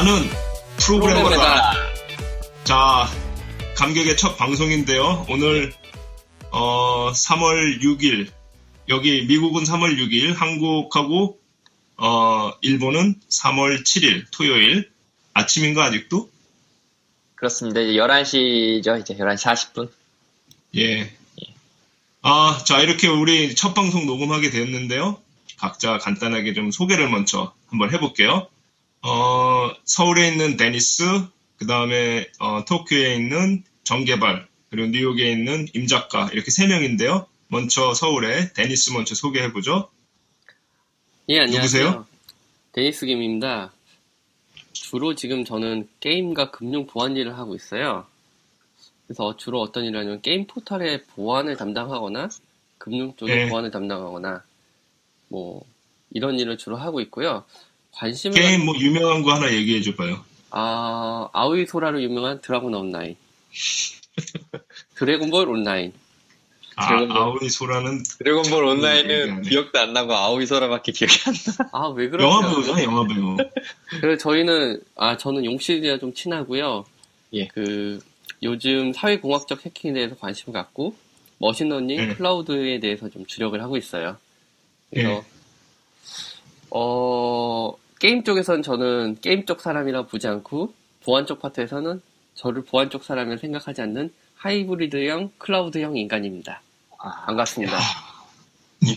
나는 프로그래머다. 자, 감격의 첫 방송인데요. 오늘 3월 6일 여기 미국은 3월 6일, 한국하고 일본은 3월 7일 토요일 아침인가 아직도? 그렇습니다. 이제 11시죠. 이제 11시 40분. 예. 자, 이렇게 우리 첫 방송 녹음하게 되었는데요. 각자 간단하게 좀 소개를 먼저 한번 해볼게요. 서울에 있는 데니스, 그 다음에 도쿄에 있는 정개발, 그리고 뉴욕에 있는 임작가, 이렇게 3명인데요. 먼저 서울에 데니스 먼저 소개해보죠. 예, 안녕하세요. 누구세요? 데니스 김입니다. 주로 지금 저는 게임과 금융 보안 일을 하고 있어요. 그래서 주로 어떤 일을 하냐면 게임 포털의 보안을 담당하거나 금융 쪽의 보안을 담당하거나 뭐 이런 일을 주로 하고 있고요. 관심을 게임 뭐 유명한 거 하나 얘기해줘봐요. 아오이 소라로 유명한 드라곤 온라인, 드래곤볼 온라인. 아오이 소라는 드래곤볼 온라인은 기억도 안 나고 아오이 소라밖에 기억이 안 나. 왜 그러세요? 영화 배우잖아, 영화 배우. 그래서 저는 용실이랑 좀 친하고요. 예. 요즘 사회공학적 해킹에 대해서 관심을 갖고 머신러닝, 클라우드에 대해서 좀 주력을 하고 있어요. 그래서 게임 쪽에서는 저는 게임 쪽 사람이라 보지 않고 보안 쪽 파트에서는 저를 보안 쪽 사람을 생각하지 않는 하이브리드형, 클라우드형 인간입니다. 반갑습니다.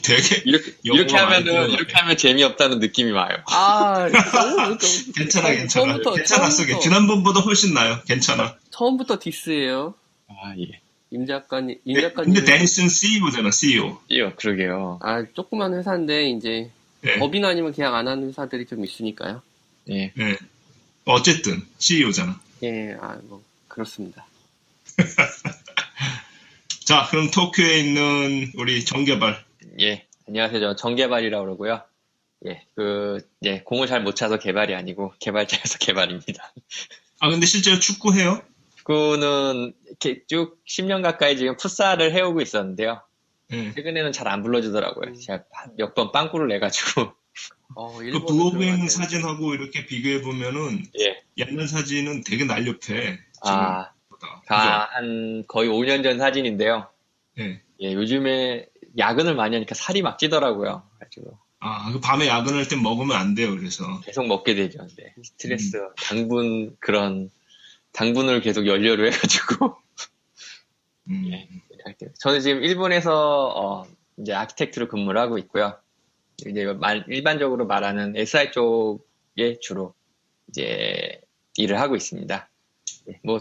되게 이렇게 하면 재미없다는 느낌이 와요. 괜찮아. 괜찮았어. 지난번보다 훨씬 나요. 괜찮아. 처음부터 디스예요. 예. 임 작가님. 근데 데니스는 CEO잖아, CEO. 그러게요. 조그만 회사인데 이제 법인 아니면 계약 안 하는 회사들이 좀 있으니까요. 예. 어쨌든 CEO잖아. 예, 그렇습니다. 자, 그럼 도쿄에 있는 우리 정개발. 예, 안녕하세요. 저 정개발이라고 그러고요. 공을 잘 못 차서 개발이 아니고 개발자여서 개발입니다. 근데 실제로 축구해요? 축구는 이렇게 쭉 10년 가까이 지금 풋살을 해오고 있었는데요. 최근에는 잘 안 불러주더라고요. 제가 몇 번 빵꾸를 내가지고. 그 블로깅 사진하고 이렇게 비교해보면은, 옛날 사진은 되게 날렵해. 한 거의 5년 전 사진인데요. 요즘에 야근을 많이 하니까 살이 막 찌더라고요. 그래가지고. 그 밤에 야근할 때 먹으면 안 돼요, 그래서. 계속 먹게 되죠. 네. 스트레스, 당분을 계속 연료로 해가지고. 저는 지금 일본에서, 이제 아키텍트로 근무를 하고 있고요. 이제 일반적으로 말하는 SI 쪽에 주로 이제 일을 하고 있습니다.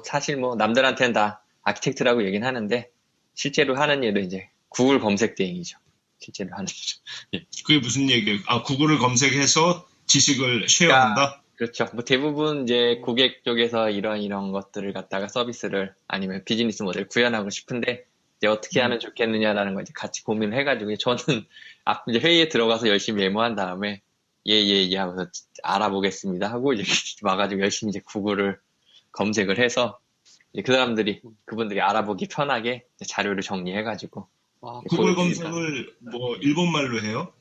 사실 남들한테는 다 아키텍트라고 얘기는 하는데, 실제로 하는 일은 이제 구글 검색 대행이죠. 실제로 하는 일이죠. 그게 무슨 얘기예요? 구글을 검색해서 지식을 쉐어한다? 그렇죠. 대부분 이제 고객 쪽에서 이런 것들을 갖다가 서비스를 아니면 비즈니스 모델 구현하고 싶은데, 이제 어떻게 하면 좋겠느냐라는 걸 이제 같이 고민을 해가지고, 저는 이제 회의에 들어가서 열심히 메모한 다음에, 예 하면서 알아보겠습니다 하고, 이제 와가지고 열심히 이제 구글을 검색을 해서, 그분들이 알아보기 편하게 자료를 정리해가지고. 구글 검색을 일본말로 해요?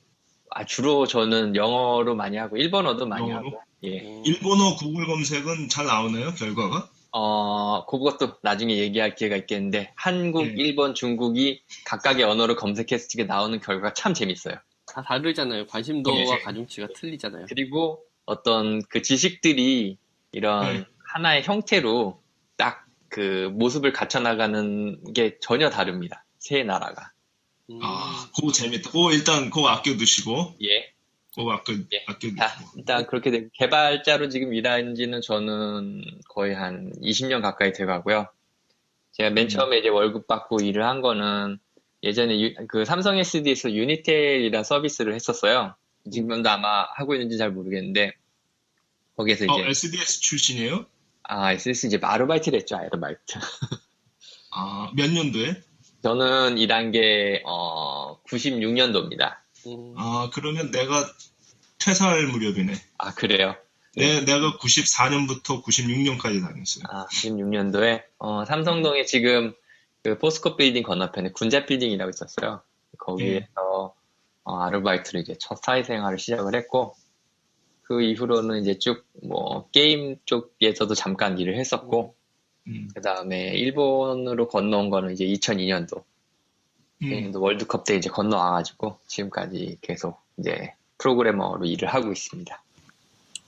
주로 저는 영어로 많이 하고, 일본어도 많이 하고. 일본어 구글 검색은 잘 나오나요, 결과가? 그것도 나중에 얘기할 기회가 있겠는데, 한국, 일본, 중국이 각각의 언어로 검색했을 때 나오는 결과가 참 재밌어요. 다 다르잖아요. 관심도와 가중치가 틀리잖아요. 그리고 어떤 그 지식들이 이런 하나의 형태로 딱 그 모습을 갖춰나가는 게 전혀 다릅니다. 세 나라가. 그거 재밌다. 그거 아껴두시고. 그거 아껴두시고. 일단 그렇게 되고, 개발자로 지금 일한 지는 저는 거의 한 20년 가까이 돼가고요. 제가 맨 처음에 이제 월급 받고 일을 한 거는 예전에 그 삼성 SD에서 유니텔이라는 서비스를 했었어요. 지금도 아마 하고 있는지 잘 모르겠는데, 거기에서 이제. SDS 출신이에요? SDS 이제 아르바이트를 했죠, 아르바이트. 몇 년도에? 저는 일한 게, 96년도입니다. 그러면 내가 퇴사할 무렵이네. 그래요? 내가 94년부터 96년까지 다녔어요. 96년도에, 삼성동에 지금 그 포스코 빌딩 건너편에 군자 빌딩이라고 있었어요. 거기에서, 아르바이트를 이제 첫 사회생활을 시작을 했고, 그 이후로는 이제 쭉 뭐 게임 쪽에서도 잠깐 일을 했었고 그 다음에 일본으로 건너온 거는 이제 2002년도 월드컵 때 이제 건너와가지고 지금까지 계속 이제 프로그래머로 일을 하고 있습니다.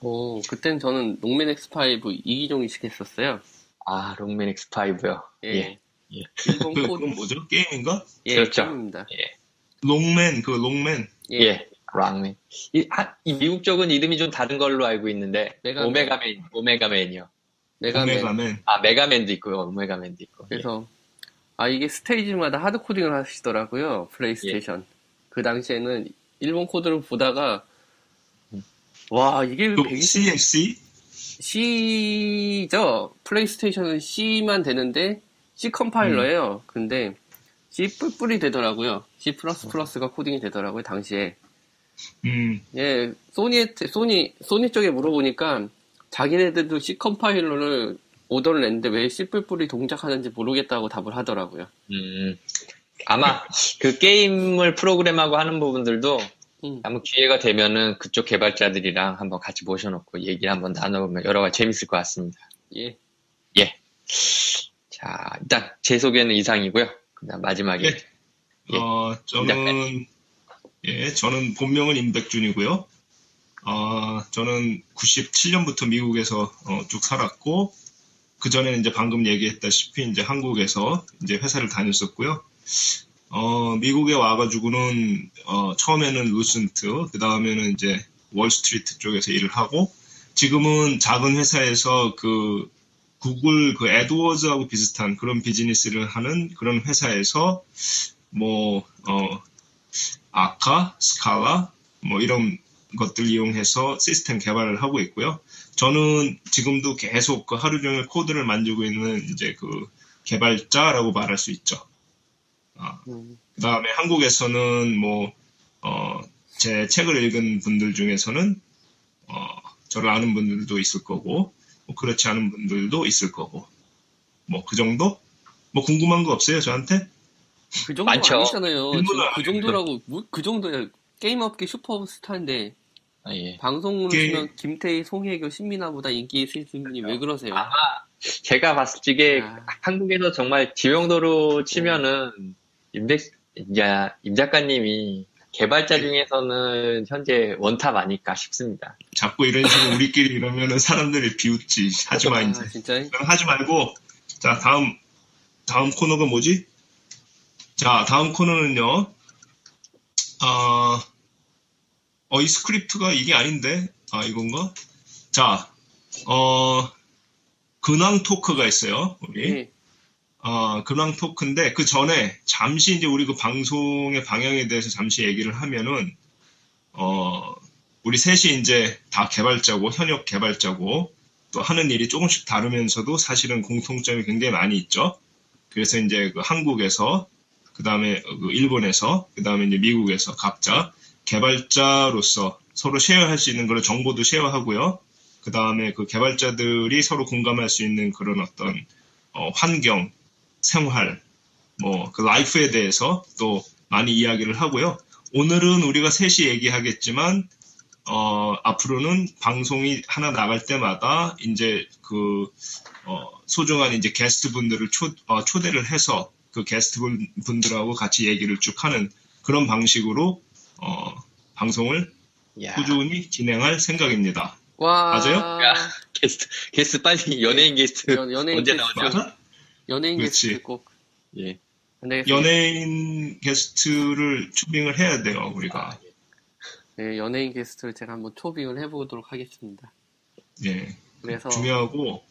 오, 그땐 저는 롱맨 X5 이기종이식 했었어요. 아, 롱맨 X5요. 예. 예. 일본 코드. 그건 뭐죠? 게임인가? 예, 그렇죠. 게임입니다. 롱맨. 예. 롱맨. 이 미국 쪽은 이름이 좀 다른 걸로 알고 있는데 오메가맨이요. 오메가맨. 아, 메가맨도 있고요. 오메가맨도 있고. 그래서 이게 스테이지마다 하드 코딩을 하시더라고요. 플레이스테이션. 그 당시에는 일본 코드를 보다가 와, 이게 그 CFC? C죠. 플레이스테이션은 C만 되는데 C 컴파일러예요. 근데 C 뿔뿔이 되더라고요. C++가 코딩이 되더라고요. 당시에. 예, 소니 쪽에 물어보니까 자기네들도 C 컴파일러를 오더를 냈는데 왜 C 뿔뿔이 동작하는지 모르겠다고 답을 하더라고요. 아마 그 게임을 프로그램하고 하는 부분들도 한번 기회가 되면은 그쪽 개발자들이랑 한번 같이 모셔놓고 얘기를 한번 나눠보면 여러 가지 재밌을 것 같습니다. 예. 자, 일단 제 소개는 이상이고요. 그다음 마지막에 저는 본명은 임백준이고요. 저는 97년부터 미국에서 쭉 살았고 그 전에는 이제 방금 얘기했다시피 이제 한국에서 이제 회사를 다녔었고요. 미국에 와가지고는 처음에는 루센트, 그 다음에는 이제 월스트리트 쪽에서 일을 하고 지금은 작은 회사에서 그 구글 그 애드워즈하고 비슷한 그런 비즈니스를 하는 그런 회사에서 아카, 스칼라 뭐 이런 것들 이용해서 시스템 개발을 하고 있고요. 저는 지금도 계속 그 하루 종일 코드를 만들고 있는 이제 그 개발자라고 말할 수 있죠. 그 다음에 한국에서는 제 책을 읽은 분들 중에서는 저를 아는 분들도 있을 거고 그렇지 않은 분들도 있을 거고 그 정도? 궁금한 거 없어요 저한테? 그 정도 많죠. 아니잖아요. 지금 그 정도라고 그 정도야. 게임업계 슈퍼스타인데 방송으로 치면 김태희, 송혜교, 신민아보다 인기 있으신 분이 왜 그러세요? 아마 제가 봤을 적에 한국에서 정말 지명도로 치면은 임 작가님이 개발자 중에서는 현재 원탑 아닐까 싶습니다. 자꾸 이런 식으로 우리끼리 이러면은 사람들이 비웃지. 하지마 이제. 진짜? 그럼 하지 말고 자 다음 코너가 뭐지? 자 다음 코너는요. 이 스크립트가 이게 아닌데 이건가? 자 근황 토크가 있어요. 우리. 근황 토크인데 그 전에 잠시 이제 우리 그 방송의 방향에 대해서 잠시 얘기를 하면은 우리 셋이 이제 다 개발자고 현역 개발자고 또 하는 일이 조금씩 다르면서도 사실은 공통점이 굉장히 많이 있죠. 그래서 이제 그 한국에서 그 다음에 그 일본에서 그 다음에 이제 미국에서 각자 개발자로서 서로 쉐어할 수 있는 그런 정보도 쉐어하고요. 그 다음에 그 개발자들이 서로 공감할 수 있는 그런 어떤 환경 생활, 그 라이프에 대해서 또 많이 이야기를 하고요. 오늘은 우리가 셋이 얘기하겠지만, 앞으로는 방송이 하나 나갈 때마다 이제 소중한 이제 게스트 분들을 초대를 해서 그 게스트 분들하고 같이 얘기를 쭉 하는 그런 방식으로, 방송을 꾸준히 진행할 생각입니다. 와. 맞아요? 게스트 빨리 연예인 게스트 연예인 언제 게스트. 나오죠? 맞아? 연예인 그렇지. 게스트 꼭. 예. 연예인 게스트를 초빙을 해야 돼요, 우리가. 네, 연예인 게스트를 제가 한번 초빙을 해보도록 하겠습니다. 예. 그래서 중요하고,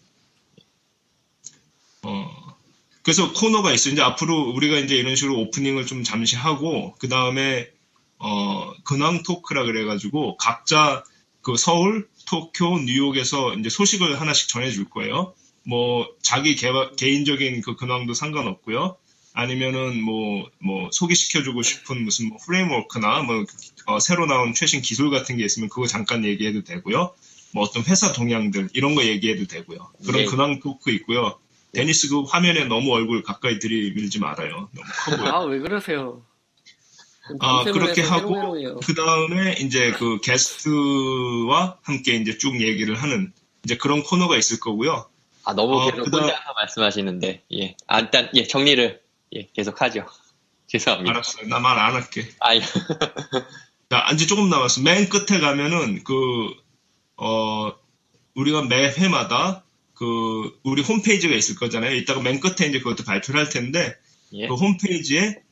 그래서 코너가 있어요. 이제 앞으로 우리가 이제 이런 식으로 오프닝을 좀 잠시 하고, 그 다음에, 근황 토크라 그래가지고, 각자 그 서울, 도쿄, 뉴욕에서 이제 소식을 하나씩 전해줄 거예요. 자기 개인적인 그 근황도 상관없고요. 아니면은 소개시켜주고 싶은 무슨 프레임워크나 새로 나온 최신 기술 같은 게 있으면 그거 잠깐 얘기해도 되고요. 어떤 회사 동향들 이런 거 얘기해도 되고요. 그런 근황 토크 있고요. 데니스 그 화면에 너무 얼굴 가까이 들이밀지 말아요. 너무 커 보여. 왜 그러세요? 그렇게 밤샘을 해서 하고, 해롱해롱해요. 그 다음에 이제 그 게스트와 함께 이제 쭉 얘기를 하는 이제 그런 코너가 있을 거고요. 너무 계속 그다음, 혼자서 말씀하시는데, 예. 일단, 예, 정리를, 예, 계속 하죠. 죄송합니다. 알았어요. 나 말 안 할게. 예. 자, 이제 조금 남았어. 맨 끝에 가면은 우리가 매 회마다 우리 홈페이지가 있을 거잖아요. 이따가 맨 끝에 이제 그것도 발표를 할 텐데, 예. 그 홈페이지에,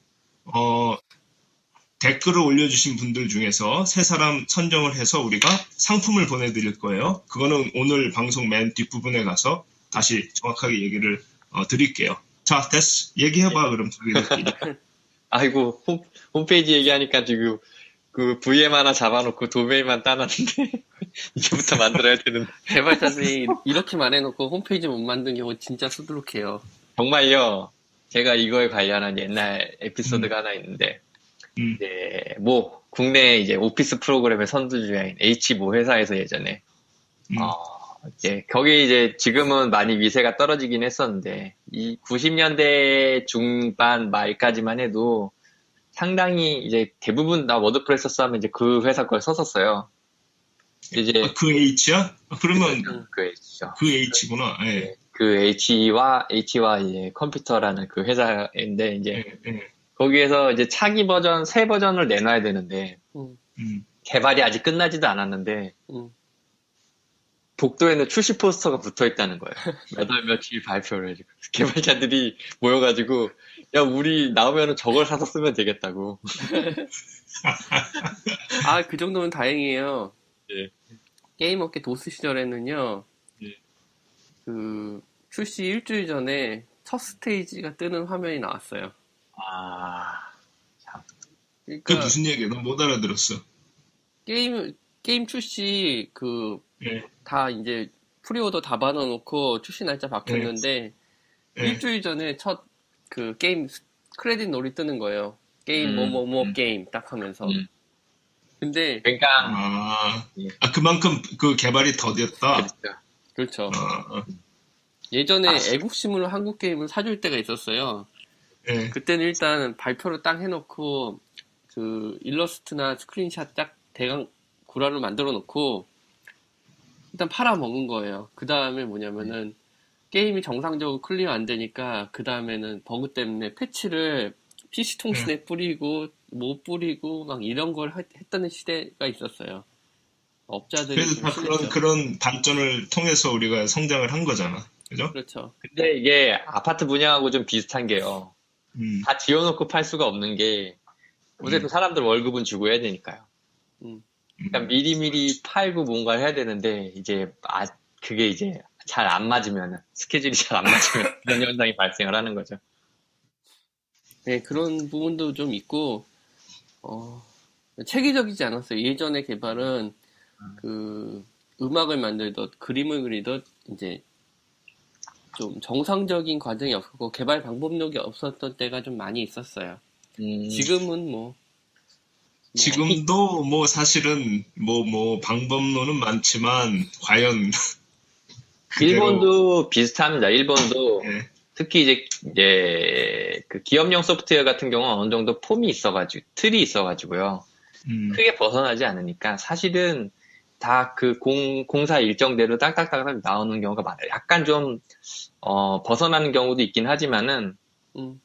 댓글을 올려주신 분들 중에서 3사람 선정을 해서 우리가 상품을 보내드릴 거예요. 그거는 오늘 방송 맨 뒷부분에 가서 다시 정확하게 얘기를 드릴게요. 자, 됐어. 얘기해봐, 그럼 저희들끼리. 아이고, 홈페이지 얘기하니까 지금 그 VM 하나 잡아놓고 도메인만 따놨는데, 이제부터 만들어야 되는데. 개발자들이 이렇게 말해놓고 홈페이지 못 만든 경우 진짜 수두룩해요. 정말요, 제가 이거에 관련한 옛날 에피소드가 하나 있는데, 이제, 국내 이제 오피스 프로그램의 선두주자인 H모 회사에서 예전에, 이제, 거기 이제 지금은 많이 위세가 떨어지긴 했었는데, 이 90년대 중반 말까지만 해도 상당히 이제 대부분 다 워드프레스 하면 이제 그 회사 걸 썼었어요. 이제, 그 H야? 그러면 그 H죠. 그 H구나. 예. 그 H와 이제 컴퓨터라는 그 회사인데, 이제, 거기에서 이제 차기 버전, 새 버전을 내놔야 되는데, 개발이 아직 끝나지도 않았는데, 복도에는 출시 포스터가 붙어 있다는 거예요. 몇 월 며칠 발표를 해주고. 개발자들이 모여가지고, 야, 우리 나오면 저걸 사서 쓰면 되겠다고. 그 정도면 다행이에요. 예. 게임업계 도스 시절에는요, 예. 출시 일주일 전에 첫 스테이지가 뜨는 화면이 나왔어요. 그게 그러니까 무슨 얘기야? 난 못 알아들었어. 게임 출시 예. 다 이제 프리오더 다 받아놓고 출시 날짜 박혔는데 예. 일주일 전에 첫 그 게임 크레딧 롤이 뜨는 거예요. 게임 게임 딱 하면서. 근데 그러니까 그만큼 그 개발이 더뎠다. 그렇죠. 어. 예전에 애국심으로 한국 게임을 사줄 때가 있었어요. 예. 그때는 일단 발표를 딱 해놓고 그 일러스트나 스크린샷 딱 대강 구라를 만들어 놓고 일단 팔아먹은 거예요. 그 다음에 뭐냐면은 게임이 정상적으로 클리어 안 되니까 그 다음에는 버그 때문에 패치를 PC 통신에 뿌리고 못 뿌리고 막 이런 걸 했다는 시대가 있었어요. 업자들이 그래서 좀 다 심했죠. 그런 발전을 통해서 우리가 성장을 한 거잖아. 그죠? 그렇죠. 근데 이게 아파트 분양하고 좀 비슷한 게요. 다 지어놓고 팔 수가 없는 게, 어쨌든 사람들 월급은 주고 해야 되니까요. 그러니까 미리미리 팔고 뭔가를 해야 되는데, 이제, 그게 이제 잘 안 맞으면, 스케줄이 잘 안 맞으면 그런 현상이 발생을 하는 거죠. 네, 그런 부분도 좀 있고, 체계적이지 않았어요. 예전의 개발은, 음악을 만들듯, 그림을 그리듯, 이제, 좀 정상적인 과정이 없었고, 개발 방법력이 없었던 때가 좀 많이 있었어요. 지금은 지금도 사실은 방법론은 많지만 과연 일본도 비슷합니다. 일본도 네. 특히 이제 그 기업용 소프트웨어 같은 경우는 어느 정도 폼이 있어가지고 틀이 있어가지고요. 크게 벗어나지 않으니까 사실은 다 그 공사 일정대로 딱딱딱 나오는 경우가 많아요. 약간 좀 벗어나는 경우도 있긴 하지만은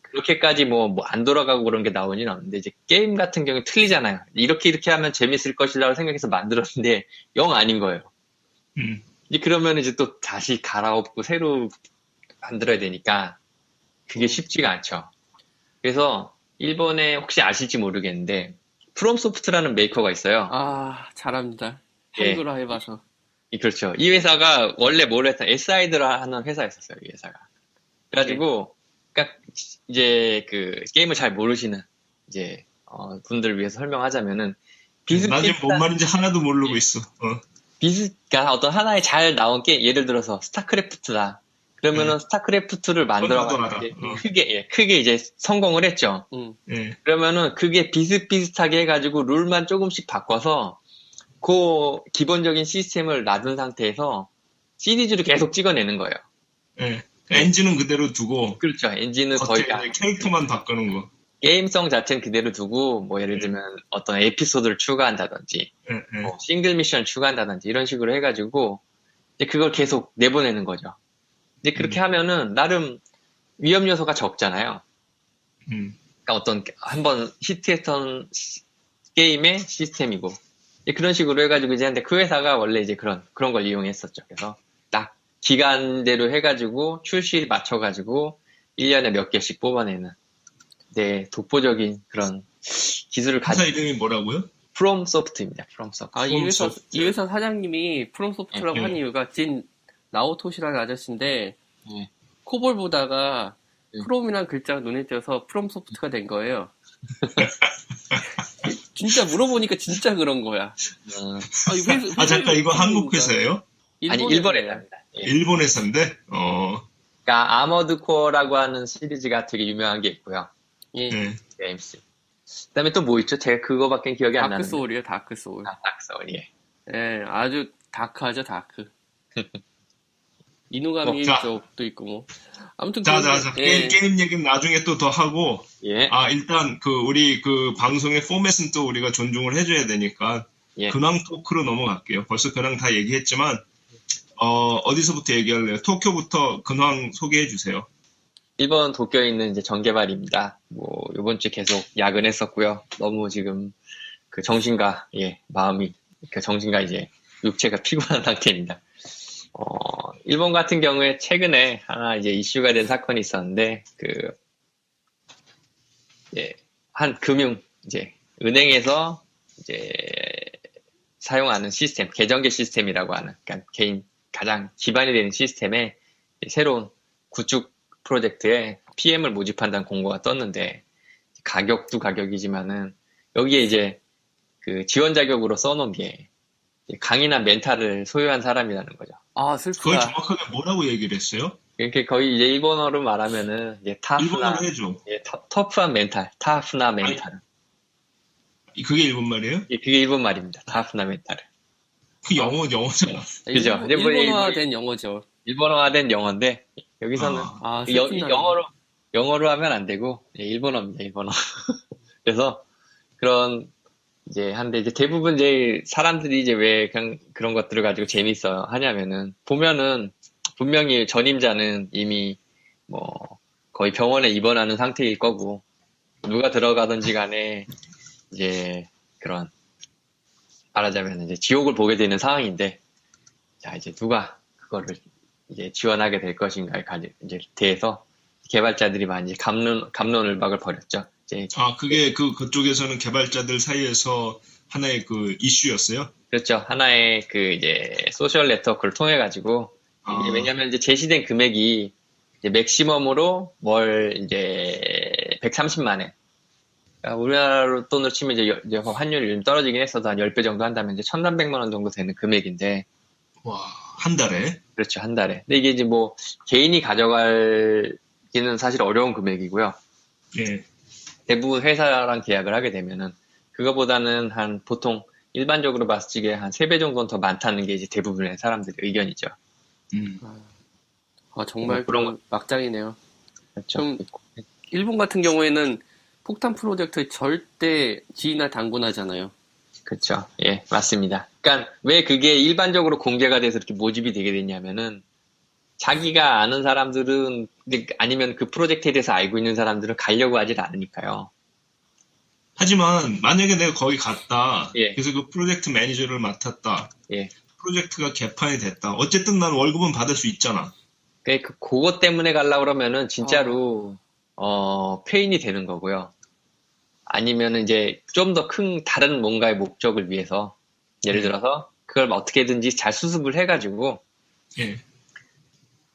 그렇게까지 안 돌아가고 그런 게 나오진 않는데, 이제 게임 같은 경우에 틀리잖아요. 이렇게 하면 재밌을 것이라고 생각해서 만들었는데 영 아닌 거예요. 이제 그러면 이제 또 다시 갈아엎고 새로 만들어야 되니까 그게 쉽지가 않죠. 그래서 일본에 혹시 아실지 모르겠는데 프롬소프트라는 메이커가 있어요. 잘합니다. 예. 한글화 해봐서. 그렇죠. 이 회사가 원래 SI드라 하는 회사였었어요. 이 회사가. 그래가지고 그러니까 이제 그 게임을 잘 모르시는 이제 분들을 위해서 설명하자면은 나 지금 뭔 말인지 하나도 모르고 있어. 그러니까 어떤 하나의 잘 나온 게임, 예를 들어서 스타크래프트다. 그러면은 스타크래프트를 만들어가지고 크게 이제 성공을 했죠. 그러면은 그게 비슷비슷하게 해가지고 룰만 조금씩 바꿔서 그 기본적인 시스템을 놔둔 상태에서 시리즈로 계속 찍어내는 거예요. 네. 엔진은 그대로 두고. 그렇죠. 엔진은 거의 캐릭터만 바꾸는 거. 게임성 자체는 그대로 두고, 뭐, 예를 들면 어떤 에피소드를 추가한다든지, 예, 예. 뭐, 싱글 미션 추가한다든지, 이런 식으로 해가지고, 이제 그걸 계속 내보내는 거죠. 이제 그렇게 하면은, 나름 위험 요소가 적잖아요. 그러니까 어떤, 한번 히트했던 게임의 시스템이고, 이제 그런 식으로 해가지고 이제 근데 그 회사가 원래 이제 그런 걸 이용했었죠. 그래서 딱 기간대로 해가지고 출시 맞춰가지고 1년에 몇 개씩 뽑아내는 독보적인 그런 기술을 회사 가진 이름이 뭐라고요? 프롬소프트입니다. 프롬소프트. 아, 프롬소프트. 이 회사 사장님이 프롬소프트라고 예. 한 이유가 진 나오토시라는 아저씨인데, 예. 코볼 보다가 예. 프롬이란 글자가 눈에 띄어서 프롬소프트가 된 거예요. 진짜 물어보니까 진짜 그런 거야. 아, 잠깐, 이거 한국 회사예요? 아니, 일본 회사입니다. 예. 일본 회사인데, 그러니까 아머드 코어라고 하는 시리즈가 되게 유명한 게 있고요. 예. 예. 게임스. 그다음에 또 뭐 있죠? 제가 그거밖에 기억이 안 나는데. 다크 소울이요, 다크 소울. 아, 다크소울. 예. 예, 아주 다크하죠, 다크. 이누가미 자. 쪽도 있고 뭐. 아무튼 자, 예. 게임 얘기는 나중에 또 더 하고, 예. 일단, 우리 방송의 포맷은 또 우리가 존중을 해줘야 되니까, 예. 근황 토크로 넘어갈게요. 벌써 근황 다 얘기했지만, 어디서부터 얘기할래요? 도쿄부터 근황 소개해 주세요. 일본 도쿄에 있는 이제 정개발입니다. 뭐, 요번 주에 계속 야근했었고요. 너무 지금 그 정신과, 마음이, 그 정신과 이제 육체가 피곤한 상태입니다. 일본 같은 경우에 최근에 하나 이제 이슈가 된 사건이 있었는데, 한 은행에서 이제 사용하는 시스템, 계정계 시스템이라고 하는, 그러니까 가장 기반이 되는 시스템에 새로운 구축 프로젝트에 PM을 모집한다는 공고가 떴는데, 가격도 가격이지만은, 여기에 이제 그 지원 자격으로 써놓은 게, 강인한 멘탈을 소유한 사람이라는 거죠. 아, 그걸 슬프다. 정확하게 뭐라고 얘기를 했어요? 이렇게 거의 이제 일본어로 말하면은, 일본어로 해줘. 터프한 멘탈, 타프나 멘탈. 그게 일본 말이에요? 그게 일본 말입니다. 타프나 멘탈. 그 영어잖아. 그죠? 일본어화된 영어죠. 일본어화된 영어인데, 여기서는 슬픈다. 영어로 하면 안 되고, 일본어입니다, 일본어. 그래서, 한데 이제 대부분 이제 사람들이 이제 왜 그런 것들을 가지고 재밌어 하냐면은, 보면은, 분명히 전임자는 이미 거의 병원에 입원하는 상태일 거고, 누가 들어가든지 간에, 말하자면 이제 지옥을 보게 되는 상황인데, 자, 이제 누가 그거를 이제 지원하게 될 것인가에 대해서 개발자들이 많이 갑론을박을 벌였죠. 그게 그쪽에서는 개발자들 사이에서 하나의 이슈였어요? 그렇죠. 하나의 소셜 네트워크를 통해가지고, 이게 왜냐면 이제 제시된 금액이 맥시멈으로 월 130만 엔. 그러니까 우리나라 돈으로 치면 이제 환율이 좀 떨어지긴 했어도 한 10배 정도 한다면 이제 1,300만 원 정도 되는 금액인데. 와, 한 달에? 그렇죠, 한 달에. 근데 이게 이제 개인이 가져가기는 사실 어려운 금액이고요. 예. 대부분 회사랑 계약을 하게 되면은, 그거보다는 보통 일반적으로 봤을 때 한 3배 정도는 더 많다는 게 이제 대부분의 사람들의 의견이죠. 정말 그런 막장이네요. 그렇죠. 그럼 일본 같은 경우에는 폭탄 프로젝트 절대 지위나 당군하잖아요. 그렇죠. 예, 맞습니다. 그러니까 왜 그게 일반적으로 공개가 돼서 이렇게 모집이 되게 됐냐면은, 자기가 아는 사람들은, 아니면 그 프로젝트에 대해서 알고 있는 사람들은 가려고 하질 않으니까요. 하지만 만약에 내가 거기 갔다. 예. 그래서 그 프로젝트 매니저를 맡았다. 예. 프로젝트가 개판이 됐다. 어쨌든 난 월급은 받을 수 있잖아. 그것 때문에 가려고 그러면은 진짜로 페인이 되는 거고요. 아니면은 이제 좀 더 큰 다른 뭔가의 목적을 위해서, 예를 들어서 그걸 어떻게든지 잘 수습을 해가지고, 예.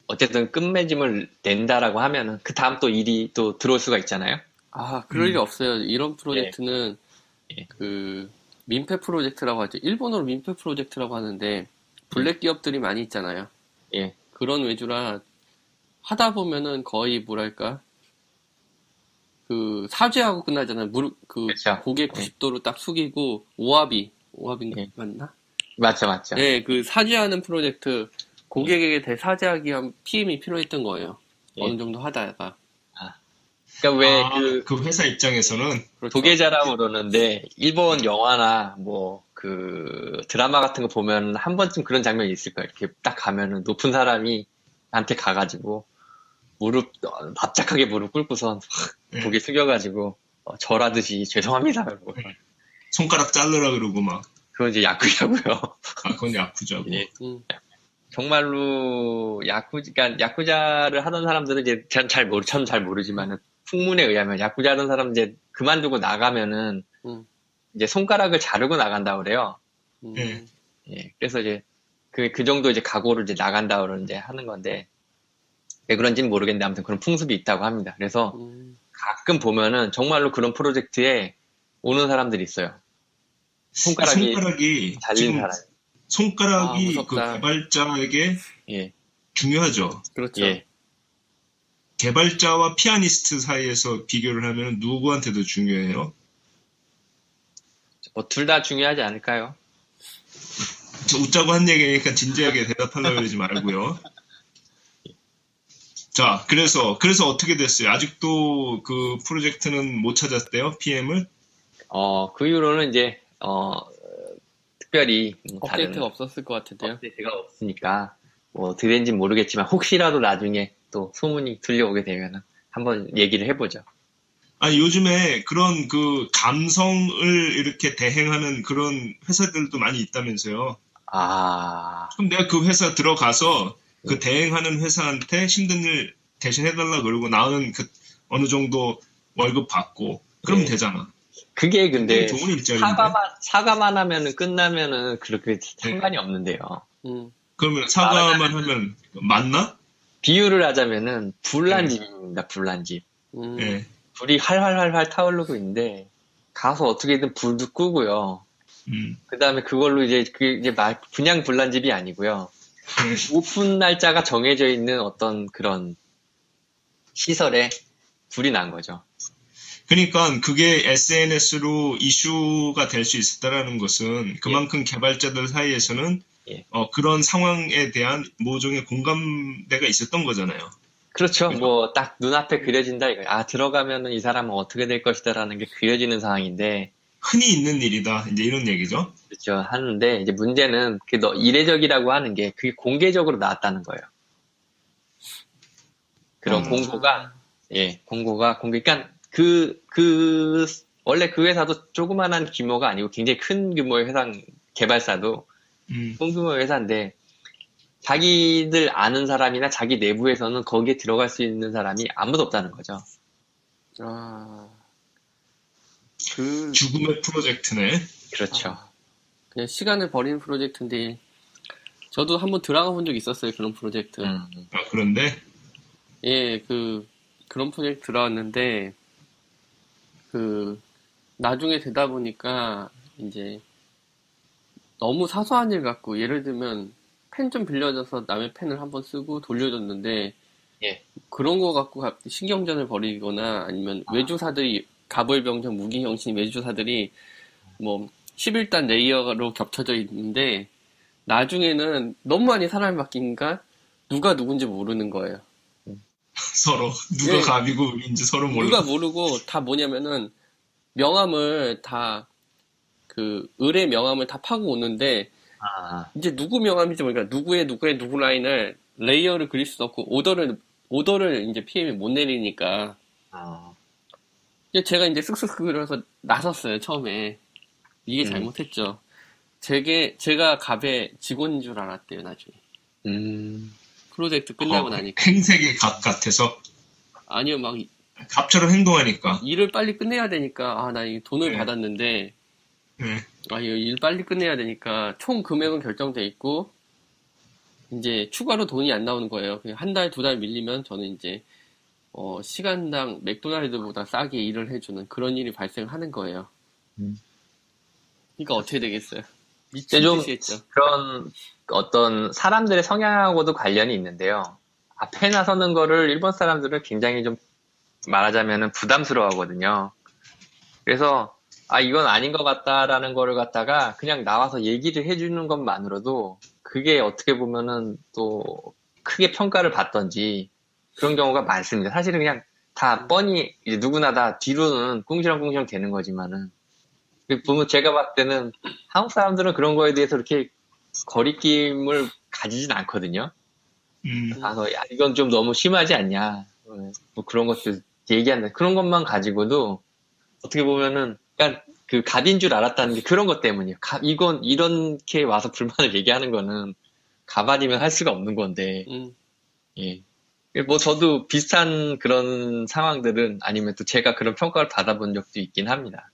어쨌든 끝맺음을 낸다라고 하면은 그 다음 또 일이 또 들어올 수가 있잖아요. 그럴 리 없어요. 이런 프로젝트는 예. 민폐 프로젝트라고 하죠. 일본어로 민폐 프로젝트라고 하는데 블랙 기업들이 많이 있잖아요. 예. 그런 외주라 하다 보면은 거의 뭐랄까 사죄하고 끝나잖아요. 그쵸. 고개 90도로 딱 숙이고 오와비 예. 맞나? 맞죠. 네, 사죄하는 프로젝트 고객에게 대사죄하기 위한 PM이 필요했던 거예요. 예. 어느 정도 하다가. 그러니까 왜 그 회사 입장에서는 그렇죠. 도계자라고 그러는데 일본 영화나 뭐 그 드라마 같은 거 보면 한 번쯤 그런 장면이 있을 거예요. 이렇게 딱 가면은 높은 사람이 한테 가가지고 납작하게 무릎 꿇고선 고개 숙여가지고 절하듯이 죄송합니다. 그러고. 손가락 자르라 그러고 막. 그건 이제 야쿠자고요. 그건 야쿠자고. 예. 음. 정말로 그러니까 야쿠자를 하던 사람들은 이제 저는 잘 모르지만은 풍문에 의하면 야쿠자 하던 사람 이제 그만두고 나가면은 이제 손가락을 자르고 나간다 그래요. 예. 예. 그래서 이제 그 정도 이제 각오를 이제 나간다고 이제 하는 건데 왜 그런지는 모르겠는데 아무튼 그런 풍습이 있다고 합니다. 그래서 가끔 보면은 정말로 그런 프로젝트에 오는 사람들이 있어요. 손가락이 잘린 지금 사람. 손가락이 그 무섭다. 개발자에게 예. 중요하죠. 그렇죠. 예. 개발자와 피아니스트 사이에서 비교를 하면 누구한테 더 중요해요? 뭐 둘 다 중요하지 않을까요? 저 웃자고 한 얘기니까 진지하게 대답하려고 그러지 말고요. 자, 그래서 어떻게 됐어요? 아직도 그 프로젝트는 못 찾았대요? PM을? 그 이후로는 이제 특별히 업데이트가 없었을 것 같은데요. 업데이트가 없으니까 뭐 어떻게 된지 모르겠지만 혹시라도 나중에 또 소문이 들려오게 되면 한번 얘기를 해보죠. 아니, 요즘에 그런 그 감성을 이렇게 대행하는 그런 회사들도 많이 있다면서요. 그럼 내가 그 회사 들어가서 그 대행하는 회사한테 힘든 일 대신 해달라 그러고 나는 그 어느 정도 월급 받고 그러면 네. 되잖아. 그게 근데 좋은 일자리인데. 사과만 하면은 끝나면은 그렇게 상관이 없는데요. 그러면 사과만 하면 맞나? 비유를 하자면은 불난집입니다. 불난집. 네. 불이 활활활활 타오르고 있는데 가서 어떻게든 불도 끄고요. 그 다음에 그걸로 이제 그냥 불난집이 아니고요. 오픈 날짜가 정해져 있는 어떤 그런 시설에 불이 난 거죠. 그러니까 그게 SNS로 이슈가 될 수 있었다라는 것은 그만큼 개발자들 사이에서는 그런 상황에 대한 모종의 공감대가 있었던 거잖아요. 그렇죠. 뭐 딱 눈앞에 그려진다 이거. 들어가면은 이 사람은 어떻게 될 것이다라는 게 그려지는 상황인데 흔히 있는 일이다. 이제 이런 얘기죠. 그렇죠. 하는데 이제 문제는 이례적이라고 하는 게 그게 공개적으로 나왔다는 거예요. 그런 공고가 그러니까 원래 그 회사도 조그만한 규모가 아니고 굉장히 큰 규모의 회사 개발사도 큰 규모의 회사인데 자기들 아는 사람이나 자기 내부에서는 거기에 들어갈 수 있는 사람이 아무도 없다는 거죠. 죽음의 프로젝트네. 그렇죠. 그냥 시간을 버리는 프로젝트인데 저도 한번 들어가 본 적 있었어요. 그런 프로젝트. 그런데? 예, 그런 프로젝트 들어왔는데 나중에 되다 보니까 이제 너무 사소한 일 같고 예를 들면 펜 좀 빌려줘서 남의 펜을 한번 쓰고 돌려줬는데 그런 거 갖고 신경전을 벌이거나 아니면 외주사들이 가벌병정 무기형신 외주사들이 뭐 11단 레이어로 겹쳐져 있는데 나중에는 너무 많이 사람이 바뀌니까 누가 누군지 모르는 거예요. 서로 누가 갑이고 을인지 서로 모르고 누가 모르고 다 뭐냐면은 명함을 다 을의 명함을 다 파고 오는데 이제 누구 명함인지 모르니까 누구의 누구 라인을 레이어를 그릴 수 없고 오더를 이제 PM이 못 내리니까 제가 이제 쓱쓱 그려서 나섰어요. 처음에 이게 잘못했죠. 제가 갑의 직원인 줄 알았대요. 나중에 프로젝트 끝나고 나니까 행색의 갑 같아서 아니요 막 갑처럼 행동하니까 일을 빨리 끝내야 되니까 나 이 돈을 받았는데 이거 일 빨리 끝내야 되니까 총 금액은 결정돼 있고 이제 추가로 돈이 안 나오는 거예요. 그냥 한 달, 두 달 밀리면 저는 이제 시간당 맥도날드보다 싸게 일을 해주는 그런 일이 발생하는 거예요. 그러니까 어떻게 되겠어요? 미친 듯이 했죠. 그런 어떤 사람들의 성향하고도 관련이 있는데요. 앞에 나서는 거를 일본 사람들은 굉장히 좀 말하자면 부담스러워 하거든요. 그래서 이건 아닌 것 같다라는 거를 갖다가 그냥 나와서 얘기를 해주는 것만으로도 그게 어떻게 보면은 또 크게 평가를 받던지 그런 경우가 많습니다. 사실은 그냥 다 뻔히 이제 누구나 다 뒤로는 꿍시렁꿍시렁 되는 거지만은 보면 제가 봤을 때는 한국 사람들은 그런 거에 대해서 이렇게 거리낌을 가지진 않거든요. 가서 야 이건 좀 너무 심하지 않냐 뭐 그런 것들 얘기한다 그런 것만 가지고도 어떻게 보면은 그러니까 그 갑인 줄 알았다는 게 그런 것 때문이에요. 이건 이렇게 와서 불만을 얘기하는 거는 갑 아니면 할 수가 없는 건데 예. 뭐 저도 비슷한 그런 상황들은 아니면 또 제가 그런 평가를 받아본 적도 있긴 합니다.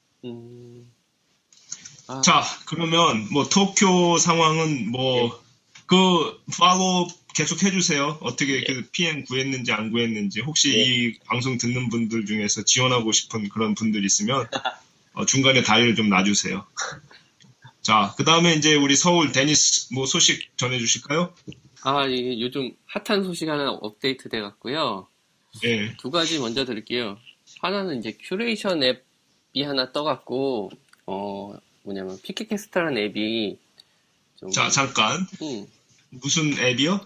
자, 그러면 뭐 도쿄 상황은 뭐 그 팔로우 계속 해주세요. 어떻게 그 PM 구했는지 안 구했는지 혹시 이 방송 듣는 분들 중에서 지원하고 싶은 그런 분들 있으면 중간에 다리를 좀 놔주세요. 자, 그 다음에 이제 우리 서울 데니스 뭐 소식 전해주실까요? 이게 요즘 핫한 소식 하나 업데이트 돼갔고요. 예. 두 가지 먼저 드릴게요. 하나는 이제 큐레이션 앱이 하나 떠갖고, 뭐냐면, 피켓캐스터라는 앱이 좀. 자, 잠깐. 무슨 앱이요?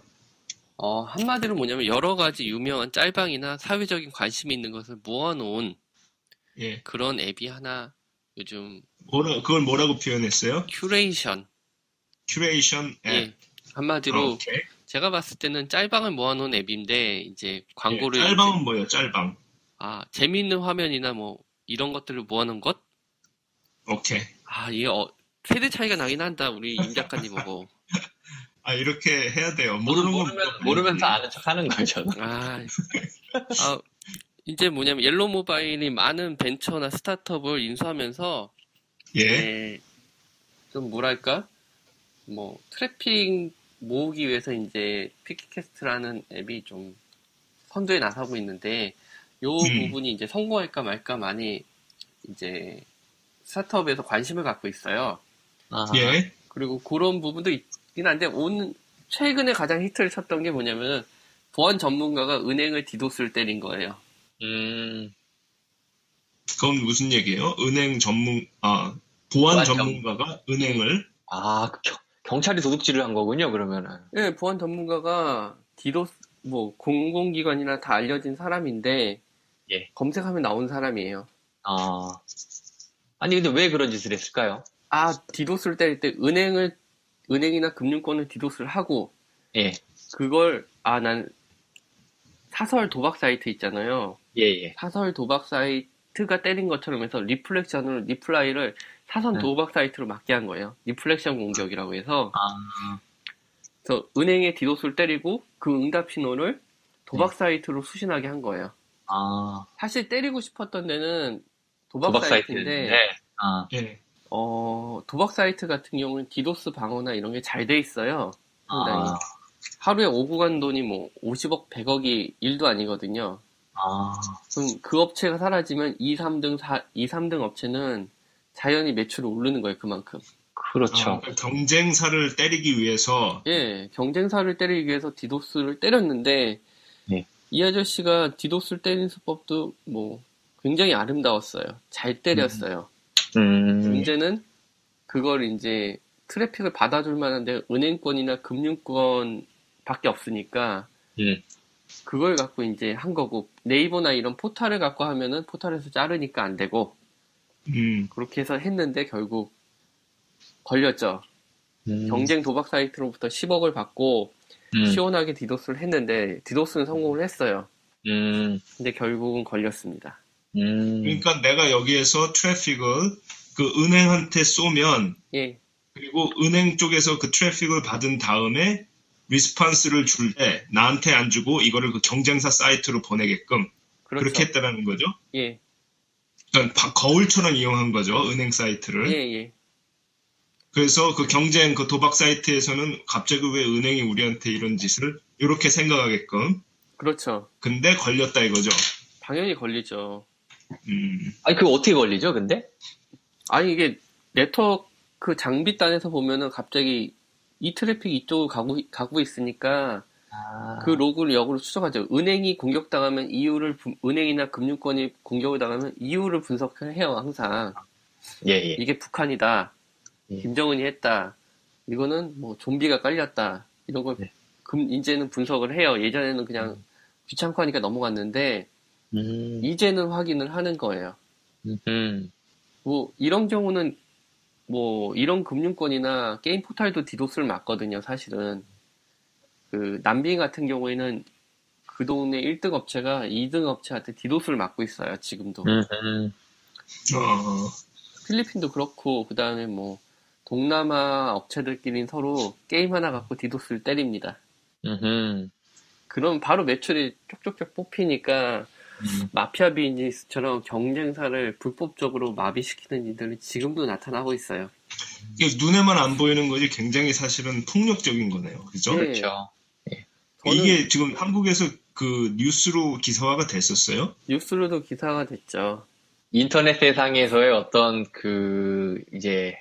한마디로 뭐냐면, 여러 가지 유명한 짤방이나 사회적인 관심이 있는 것을 모아놓은 그런 앱이 하나 요즘. 그걸 뭐라고 표현했어요? 큐레이션 앱. 예. 한마디로 오케이. 제가 봤을 때는 짤방을 모아놓은 앱인데 이제 광고를 짤방은 뭐예요? 짤방. 재미있는 화면이나 뭐 이런 것들을 모아놓은 것. 오케이. 이게 세대 차이가 나긴 한다 우리 임 작가님하고. 이렇게 해야 돼요. 모르면서 아는 척 하는 거죠. 이제 뭐냐면 옐로우 모바일이 많은 벤처나 스타트업을 인수하면서 좀 뭐랄까 뭐 트래픽 모으기 위해서 이제 피키캐스트라는 앱이 좀 선두에 나서고 있는데 요 부분이 이제 성공할까 말까 많이 이제 스타트업에서 관심을 갖고 있어요. 그리고 그런 부분도 있긴 한데 최근에 가장 히트를 쳤던 게 뭐냐면 보안 전문가가 은행을 디도스를 때린 거예요. 그건 무슨 얘기예요? 보안 전문가가 은행을 경찰이 도둑질을 한 거군요, 그러면은. 네, 보안 전문가가 디도스, 뭐, 공공기관이나 다 알려진 사람인데, 검색하면 나온 사람이에요. 아니, 근데 왜 그런 짓을 했을까요? 디도스를 때릴 때 은행이나 금융권을 디도스를 하고, 그걸, 난 사설 도박 사이트 있잖아요. 사설 도박 사이트가 때린 것처럼 해서 리플라이를 사선 도박 사이트로 맞게 한 거예요. 리플렉션 공격이라고 해서. 그래서 은행에 디도스를 때리고 그 응답 신호를 도박 사이트로 수신하게 한 거예요. 사실 때리고 싶었던 데는 도박 사이트인데, 도박 사이트 같은 경우는 디도스 방어나 이런 게 잘 돼 있어요. 상당히. 하루에 오고 간 돈이 뭐 50억, 100억이 1도 아니거든요. 그럼 그 업체가 사라지면 2, 3등 업체는 자연히 매출이 오르는 거예요, 그만큼. 그렇죠. 그러니까 경쟁사를 때리기 위해서. 경쟁사를 때리기 위해서 디도스를 때렸는데, 이 아저씨가 디도스를 때리는 수법도 뭐, 굉장히 아름다웠어요. 잘 때렸어요. 문제는, 그걸 이제, 트래픽을 받아줄 만한데, 은행권이나 금융권 밖에 없으니까, 그걸 갖고 이제 한 거고, 네이버나 이런 포털을 갖고 하면은 포털에서 자르니까 안 되고, 그렇게 해서 했는데 결국 걸렸죠. 경쟁 도박 사이트로부터 10억을 받고 시원하게 디도스를 했는데 디도스는 성공을 했어요. 근데 결국은 걸렸습니다. 그러니까 내가 여기에서 트래픽을 그 은행한테 쏘면 그리고 은행 쪽에서 그 트래픽을 받은 다음에 리스폰스를 줄 때 나한테 안 주고 이거를 그 경쟁사 사이트로 보내게끔 그렇게 했다라는 거죠? 그러니까 거울처럼 이용한 거죠, 은행 사이트를. 그래서 그 그 도박 사이트에서는 갑자기 왜 은행이 우리한테 이런 짓을 이렇게 생각하게끔. 그렇죠. 근데 걸렸다 이거죠. 당연히 걸리죠. 그거 어떻게 걸리죠, 근데? 이게 네트워크 장비단에서 보면은 갑자기 이 트래픽이 이쪽으로 가고 있으니까 그 로그를 역으로 추적하죠. 은행이 공격당하면 은행이나 금융권이 공격을 당하면 이유를 분석을 해요, 항상. 이게 북한이다. 김정은이 했다. 이거는 뭐 좀비가 깔렸다. 이런 걸 이제는 분석을 해요. 예전에는 그냥 귀찮고 하니까 넘어갔는데 이제는 확인을 하는 거예요. 뭐 이런 경우는 뭐 이런 금융권이나 게임 포탈도 디도스를 맞거든요. 사실은 그 남빙 같은 경우에는 그 동네 1등 업체가 2등 업체한테 디도스를 맞고 있어요. 지금도. 필리핀도 그렇고 그다음에 뭐 동남아 업체들끼리는 서로 게임 하나 갖고 디도스를 때립니다. 그럼 바로 매출이 쪽쪽쪽 뽑히니까 마피아 비즈니스처럼 경쟁사를 불법적으로 마비시키는 이들이 지금도 나타나고 있어요. 이게 눈에만 안 보이는 거지 굉장히 사실은 폭력적인 거네요. 그죠? 네. 그렇죠. 이게 지금 한국에서 그 뉴스로 기사화가 됐었어요? 뉴스로도 기사가 됐죠. 인터넷 세상에서의 어떤 이제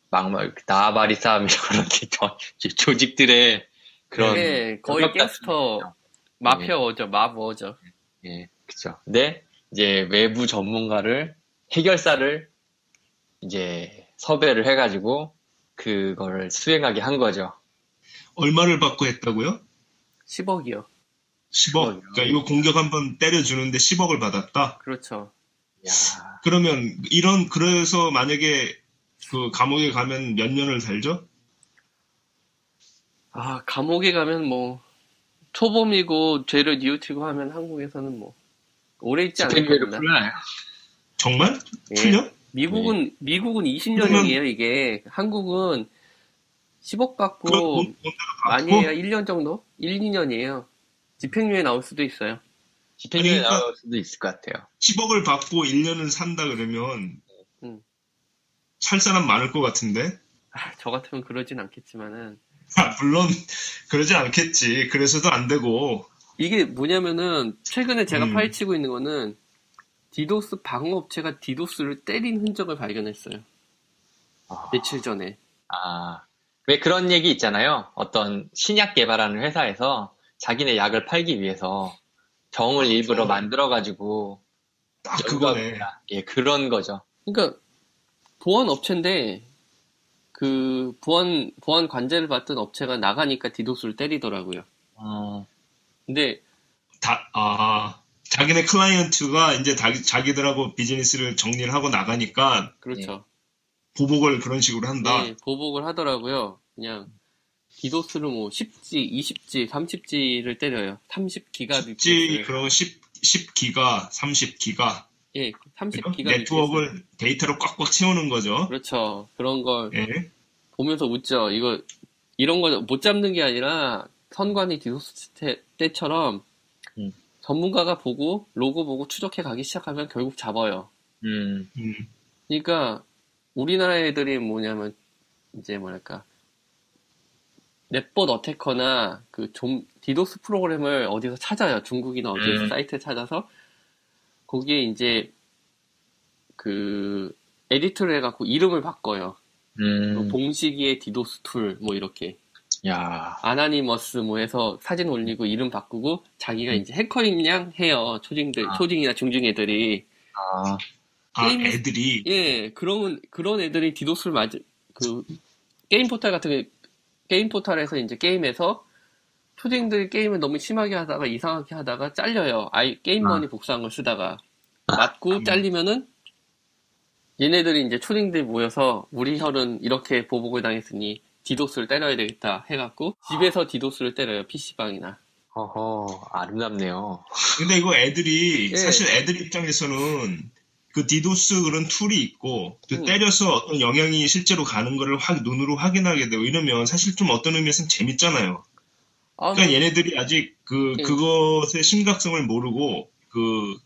막말 나발이 싸움이라고 조직들의 그런 네, 거의 협력 같은 갱스터 마피아워죠, 마부어죠. 예, 그쵸. 근데 이제 외부 전문가를 해결사를 이제 섭외를 해가지고 그거를 수행하게 한 거죠. 얼마를 받고 했다고요? 10억이요. 10억. 그러니까 이거 공격 한번 때려주는데 10억을 받았다? 그렇죠. 야, 그러면 그래서 만약에 그 감옥에 가면 몇 년을 살죠? 아, 감옥에 가면 뭐 초범이고 죄를 뉘우치고 하면 한국에서는 뭐 오래 있지 않을 집행유예로 겁니다. 풀려나요? 정말? 예. 풀려? 미국은 20년형이에요, 이게. 한국은 10억 받고 돈 많이 받고? 해야 1년 정도? 1, 2년이에요. 집행유예 나올 수도 있어요. 집행유예 그러니까- 나올 수도 있을 것 같아요. 10억을 받고 1년을 산다 그러면 음. 살 사람 많을 것 같은데? 아, 저 같으면 그러진 않겠지만은 물론 그러지 않겠지. 그래서도 안 되고. 이게 뭐냐면은 최근에 제가 음. 파헤치고 있는 거는 디도스 방어업체가 디도스를 때린 흔적을 발견했어요. 아. 며칠 전에. 왜 그런 얘기 있잖아요. 어떤 신약 개발하는 회사에서 자기네 약을 팔기 위해서 병을 일부러 만들어가지고 딱 그거네. 예, 그런 거죠. 그러니까 보안 업체인데 그 보안 관제를 받던 업체가 나가니까 디도스를 때리더라고요. 근데 자기네 클라이언트가 이제 자기들하고 비즈니스를 정리를 하고 나가니까 그렇죠. 보복을 그런 식으로 한다. 네, 보복을 하더라고요. 그냥 디도스를 뭐 10G, 20G, 30G를 때려요. 30기가비트. 그런 10기가, 30기가. 예, 30기가 네트워크를 데이터로 꽉꽉 채우는 거죠. 그렇죠. 그런 걸 예. 보면서 웃죠. 이런 거 못 잡는 게 아니라 선관위 디도스 때처럼 전문가가 보고 로고 보고 추적해 가기 시작하면 결국 잡아요. 그러니까 우리나라 애들이 뭐냐면 이제 뭐랄까 넷봇 어태커나 디도스 프로그램을 어디서 찾아요. 중국이나 어디서 사이트에 찾아서 거기에 이제 그 에디트를 해갖고 이름을 바꿔요. 뭐 봉식이의 디도스 툴 뭐 이렇게 야, 아나니머스 뭐 해서 사진 올리고 이름 바꾸고 자기가 이제 해커인 양 해요. 초딩이나 중딩 애들이. 애들이. 예, 그런 애들이 디도스를 게임 포탈 게임 포탈에서 이제 게임에서 초딩들이 게임을 너무 심하게 하다가 이상하게 하다가 잘려요. 게임머니 복사한 걸 쓰다가. 맞고 잘리면은 얘네들이 이제 초딩들이 모여서 우리 혈은 이렇게 보복을 당했으니 디도스를 때려야 되겠다 해갖고 집에서 디도스를 때려요. PC방이나. 어허, 아름답네요. 근데 이거 애들이, 예. 사실 애들 입장에서는 그 디도스 그런 툴이 있고, 때려서 어떤 영향이 실제로 가는 거를 눈으로 확인하게 되고 이러면 사실 좀 어떤 의미에서는 재밌잖아요. 그러니까 얘네들이 아직 그것의 심각성을 모르고,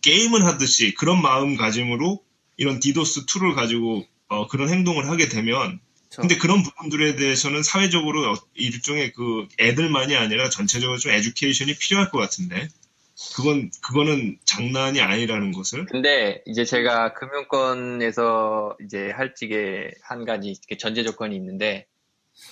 게임을 하듯이 그런 마음가짐으로 이런 디도스 툴을 가지고, 그런 행동을 하게 되면, 근데 그런 부분들에 대해서는 사회적으로 일종의 애들만이 아니라 전체적으로 좀 에듀케이션이 필요할 것 같은데. 그거는 장난이 아니라는 것을. 근데 이제 제가 금융권에서 이제 할 적에 한 가지 이렇게 전제 조건이 있는데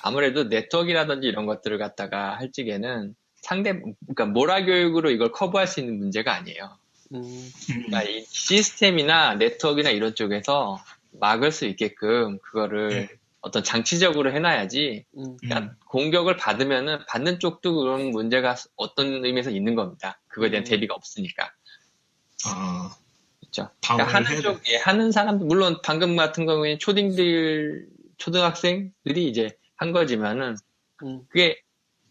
아무래도 네트워크라든지 이런 것들을 갖다가 할 적에는 그러니까 모라 교육으로 이걸 커버할 수 있는 문제가 아니에요. 그러니까 이 시스템이나 네트워크나 이런 쪽에서 막을 수 있게끔 그거를 어떤 장치적으로 해놔야지. 그러니까 공격을 받으면은 받는 쪽도 그런 문제가 어떤 의미에서 있는 겁니다. 그거에 대한 대비가 없으니까. 아, 있죠. 방어를 그러니까 하는 해야 쪽, 예, 하는 사람들, 물론 방금 같은 경우에 초등학생들이 이제 한 거지만은, 음, 그게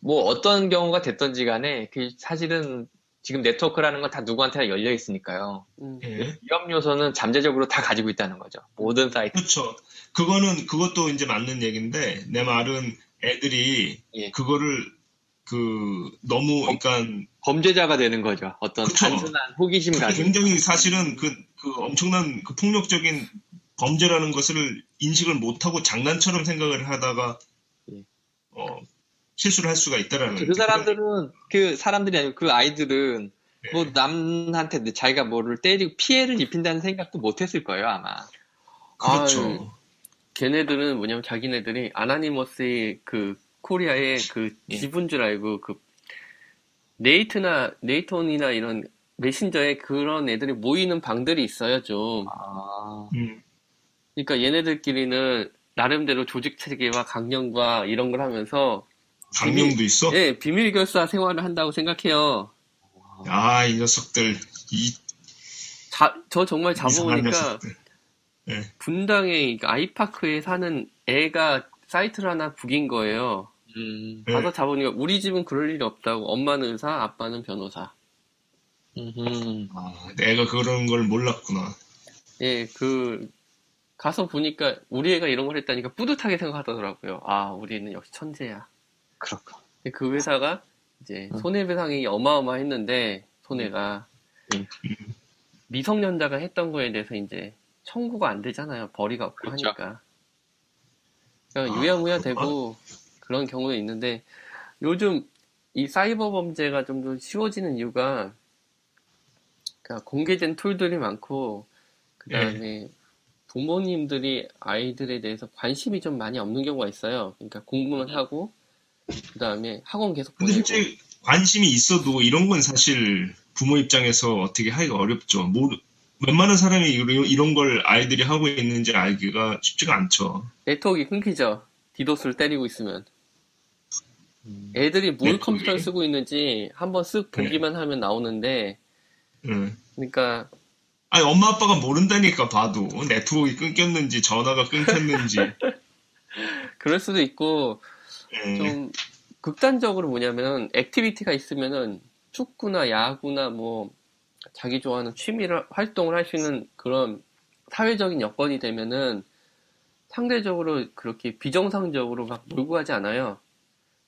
뭐 어떤 경우가 됐던지 간에, 그 사실은 지금 네트워크라는 건 다 누구한테나 열려 있으니까요. 음. 예. 위험 요소는 잠재적으로 다 가지고 있다는 거죠. 모든 사이트. 그렇죠. 그것도 이제 맞는 얘기인데, 내 말은 애들이 예. 그거를, 너무, 그러니까, 범죄자가 되는 거죠. 어떤 그쵸. 단순한 호기심 그게 가지고. 굉장히 사실은 그 엄청난 그 폭력적인 범죄라는 것을 인식을 못하고 장난처럼 생각을 하다가, 예. 실수를 할 수가 있다라는 그 이제 그런 사람들은, 그 사람들이 아니고 그 아이들은, 예. 뭐 남한테 자기가 뭐를 때리고 피해를 입힌다는 생각도 못 했을 거예요, 아마. 그렇죠. 걔네들은 뭐냐면 자기네들이 아나니머스의 그 코리아의 그 예. 집인 줄 알고 그 네이톤이나 이런 메신저에 그런 애들이 모이는 방들이 있어요, 좀. 아, 그러니까 얘네들끼리는 나름대로 조직 체계와 강령과 이런 걸 하면서 강령도 있어? 예, 비밀 결사 생활을 한다고 생각해요. 아, 이 녀석들, 이 저 정말 이상한 잡아보니까 녀석들. 예. 분당에 그러니까 아이파크에 사는 애가 사이트를 하나 북인 거예요. 예. 가서 잡으니까 우리 집은 그럴 일이 없다고. 엄마는 의사, 아빠는 변호사. 아, 내가 그런 걸 몰랐구나. 예, 가서 보니까 우리 애가 이런 걸 했다니까 뿌듯하게 생각하더라고요. 아, 우리 애는 역시 천재야. 그렇군. 근데 그 회사가 이제 손해배상이 어마어마했는데, 손해가. 예. 미성년자가 했던 거에 대해서 이제 청구가 안 되잖아요. 벌이가 없고 그렇죠. 하니까. 그러니까 유야무야 되고 그런 경우도 있는데, 요즘 이 사이버 범죄가 좀 더 쉬워지는 이유가, 그러니까 공개된 툴들이 많고, 그 다음에 부모님들이 아이들에 대해서 관심이 좀 많이 없는 경우가 있어요. 그러니까 공부만 하고, 그 다음에 학원 계속 근데 보내고. 실제 관심이 있어도 이런 건 사실 부모 입장에서 어떻게 하기가 어렵죠. 웬만한 사람이 이런 걸 아이들이 하고 있는지 알기가 쉽지가 않죠. 네트워크가 끊기죠. 디도스를 때리고 있으면. 애들이 뭘 네트워크에? 컴퓨터를 쓰고 있는지 한번 쓱 보기만 하면 나오는데, 예. 그러니까 아니, 엄마 아빠가 모른다니까 봐도 네트워크가 끊겼는지 전화가 끊겼는지. 그럴 수도 있고, 예. 좀 극단적으로 뭐냐면 액티비티가 있으면은 축구나 야구나 뭐 자기 좋아하는 취미를 활동을 할 수 있는 그런 사회적인 여건이 되면은 상대적으로 그렇게 비정상적으로 막 몰고 가지 않아요.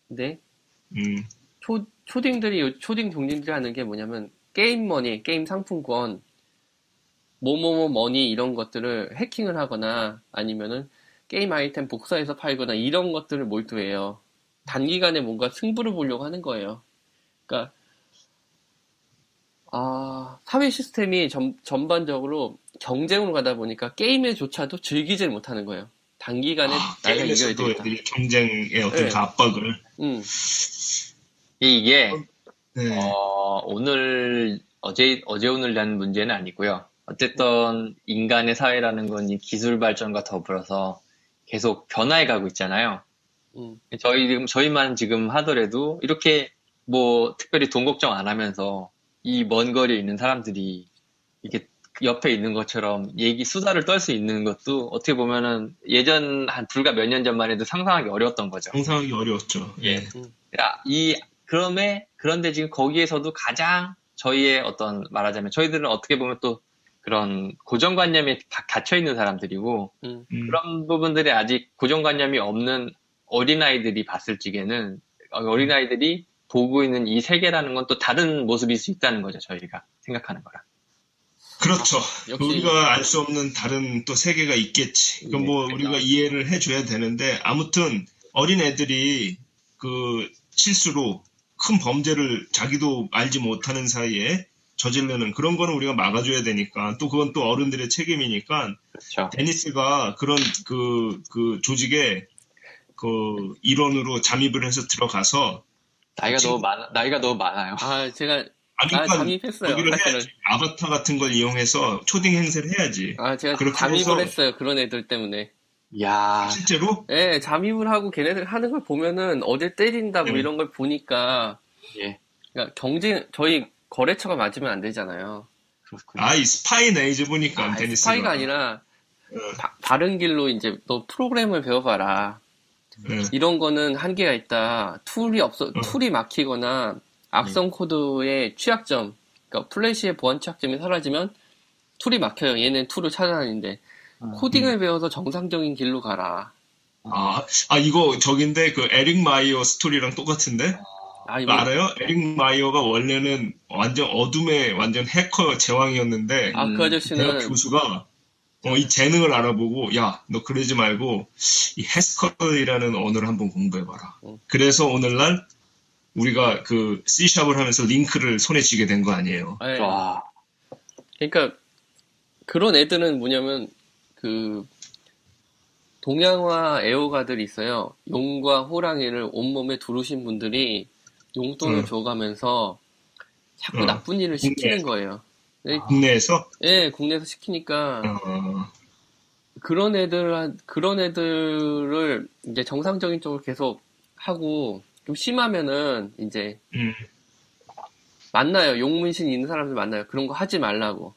근데 음. 초딩 종진들이 하는 게 뭐냐면 게임 머니, 게임 상품권, 뭐뭐뭐 머니 이런 것들을 해킹을 하거나 아니면은 게임 아이템 복사해서 팔거나 이런 것들을 몰두해요. 단기간에 뭔가 승부를 보려고 하는 거예요. 그러니까 사회 시스템이 전반적으로 경쟁으로 가다 보니까 게임에조차도 즐기질 못하는 거예요. 단기간에 나이가 이겨야 게임에서도 되겠다. 애들이 경쟁의 어떤 네. 그 압박을. 이게 네. 어제 오늘이라는 문제는 아니고요. 어쨌든 인간의 사회라는 건 이 기술 발전과 더불어서 계속 변화해 가고 있잖아요. 저희만 지금 하더라도 이렇게 뭐 특별히 돈 걱정 안 하면서 이 먼 거리에 있는 사람들이 이렇게 옆에 있는 것처럼 수다를 떨 수 있는 것도 어떻게 보면은 예전 불과 몇 년 전만 해도 상상하기 어려웠던 거죠. 상상하기 어려웠죠. 예. 그런데 지금 거기에서도 가장 저희의 어떤 말하자면 저희들은 어떻게 보면 또 그런 고정관념에 갇혀 있는 사람들이고 그런 부분들이 아직 고정관념이 없는 어린아이들이 봤을 적에는 어린아이들이 보고 있는 이 세계라는 건 또 다른 모습일 수 있다는 거죠. 저희가 생각하는 거랑. 그렇죠. 역시- 우리가 알 수 없는 다른 또 세계가 있겠지. 그건 뭐 우리가 이해를 해줘야 되는데 아무튼 어린 애들이 그 실수로 큰 범죄를 자기도 알지 못하는 사이에 저지르는 그런 거는 우리가 막아줘야 되니까 또 그건 또 어른들의 책임이니까 그렇죠. 데니스가 그런 그 조직에 그 일원으로 잠입을 해서 들어가서 나이가 너무 많아요. 제가 그러니까 잠입했어요. 거기를 사실은. 해야지. 아바타 같은 걸 이용해서 초딩 행세를 해야지. 제가 그렇게 잠입을 해서 했어요. 그런 애들 때문에. 야, 실제로 예, 잠입을 하고 걔네들 하는 걸 보면은 어딜 때린다 뭐 네. 이런 걸 보니까 예, 그러니까 저희 거래처가 맞으면 안 되잖아요. 그렇군요. 이 스파이 네이즈 보니까 데니스가. 스파이가 아니라 다른 길로 이제 너 프로그램을 배워봐라. 이런 거는 한계가 있다. 툴이 막히거나 악성 코드의 취약점, 그러니까 플래시의 보안 취약점이 사라지면 툴이 막혀요. 얘는 툴을 찾아다니는데 코딩을 배워서 정상적인 길로 가라. 이거 저긴데 그 에릭 마이어 스토리랑 똑같은데? 이거 알아요? 에릭 마이어가 원래는 완전 어둠의 완전 해커 제왕이었는데 그 대학 아저씨는 교수가 이 재능을 알아보고 야, 너 그러지 말고 이 해스컬이라는 언어를 한번 공부해봐라. 그래서 오늘날 우리가 그 C샵을 하면서 링크를 손에 쥐게 된 거 아니에요? 네. 와. 그러니까 그런 애들은 뭐냐면 그 동양화 애호가들이 있어요. 용과 호랑이를 온몸에 두르신 분들이 용돈을 줘가면서 자꾸 나쁜 일을 시키는 거예요. 국내에서? 예, 국내에서 시키니까 그런 애들을 이제 정상적인 쪽으로 계속 하고 좀 심하면은 이제 만나요. 용문신 있는 사람들 만나요. 그런 거 하지 말라고.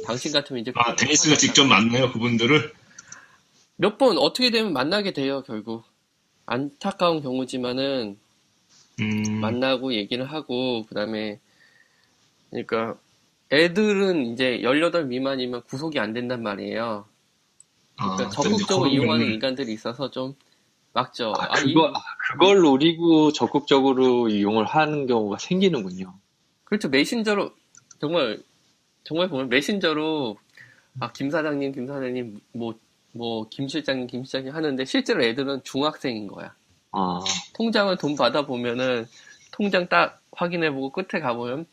당신 같으면 이제 데니스가 직접 만나요, 그분들을? 몇 번 어떻게 되면 만나게 돼요, 결국. 안타까운 경우지만은 만나고 얘기를 하고 그다음에 그러니까 애들은 이제 18 미만이면 구속이 안 된단 말이에요. 그러니까 적극적으로 이용하는 인간들이 있어서 좀 막죠. 그걸 노리고 적극적으로 이용을 하는 경우가 생기는군요. 그렇죠. 메신저로 정말 보면 메신저로 김 사장님, 김 실장님 하는데 실제로 애들은 중학생인 거야. 통장을 돈 받아보면은 통장 딱 확인해보고 끝에 가보면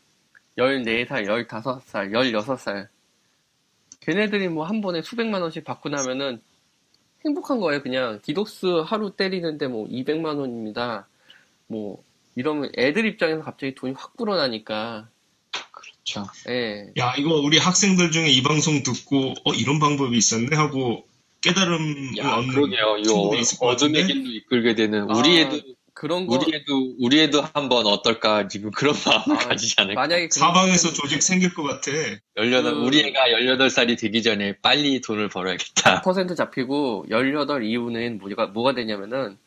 14살, 15살, 16살. 걔네들이 뭐 한 번에 수백만 원씩 받고 나면은 행복한 거예요. 그냥 디도스 하루 때리는데 뭐 200만 원입니다. 뭐 이러면 애들 입장에서 갑자기 돈이 확 불어나니까. 그렇죠. 예. 야, 이거 우리 학생들 중에 이 방송 듣고 이런 방법이 있었네 하고 깨달음을 얻는 그러게요. 이거 어둠의 길로 이끌게 되는 우리 애도 한번 어떨까 지금 그런 마음을 가지지 않을까. 만약에 사방에서 조직 생길 것 같아. 우리 애가 18살이 되기 전에 빨리 돈을 벌어야겠다. 100% 잡히고 18 이후는 뭐가 되냐면은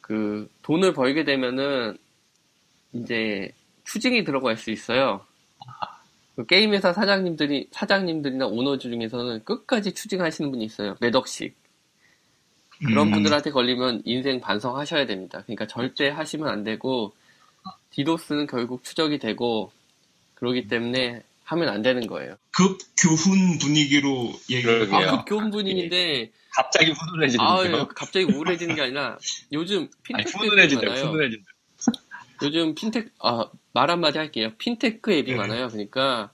그 돈을 벌게 되면은 이제 추징이 들어갈 수 있어요. 그 게임 회사 사장님들이나 오너즈 중에서는 끝까지 추징하시는 분이 있어요. 몇 억씩. 그런 분들한테 걸리면 인생 반성하셔야 됩니다. 그러니까 절대 하시면 안 되고 디도스는 결국 추적이 되고 그러기 때문에 하면 안 되는 거예요. 급교훈 분위기로 얘기를 급교훈 분위기인데 갑자기 훈훈해지는데요? 갑자기 우울해지는 게 아니라 요즘 핀테크 훈훈해진다. 요즘 말 한마디 할게요. 핀테크 앱이 많아요. 그러니까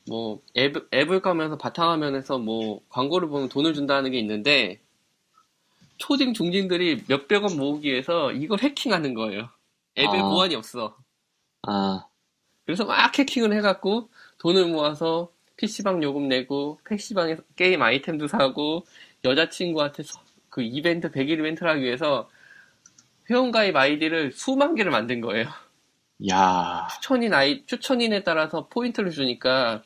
뭐 앱을 까면서 바탕화면에서 뭐 광고를 보면 돈을 준다는 게 있는데 초딩 중딩들이 몇백 원 모으기 위해서 이걸 해킹하는 거예요. 앱에 보안이 없어. 그래서 막 해킹을 해갖고 돈을 모아서 PC방 요금 내고 PC방에서 게임 아이템도 사고 여자친구한테 그 이벤트 100일 이벤트를 하기 위해서 회원가입 아이디를 수만 개를 만든 거예요. 야. 추천인에 따라서 포인트를 주니까.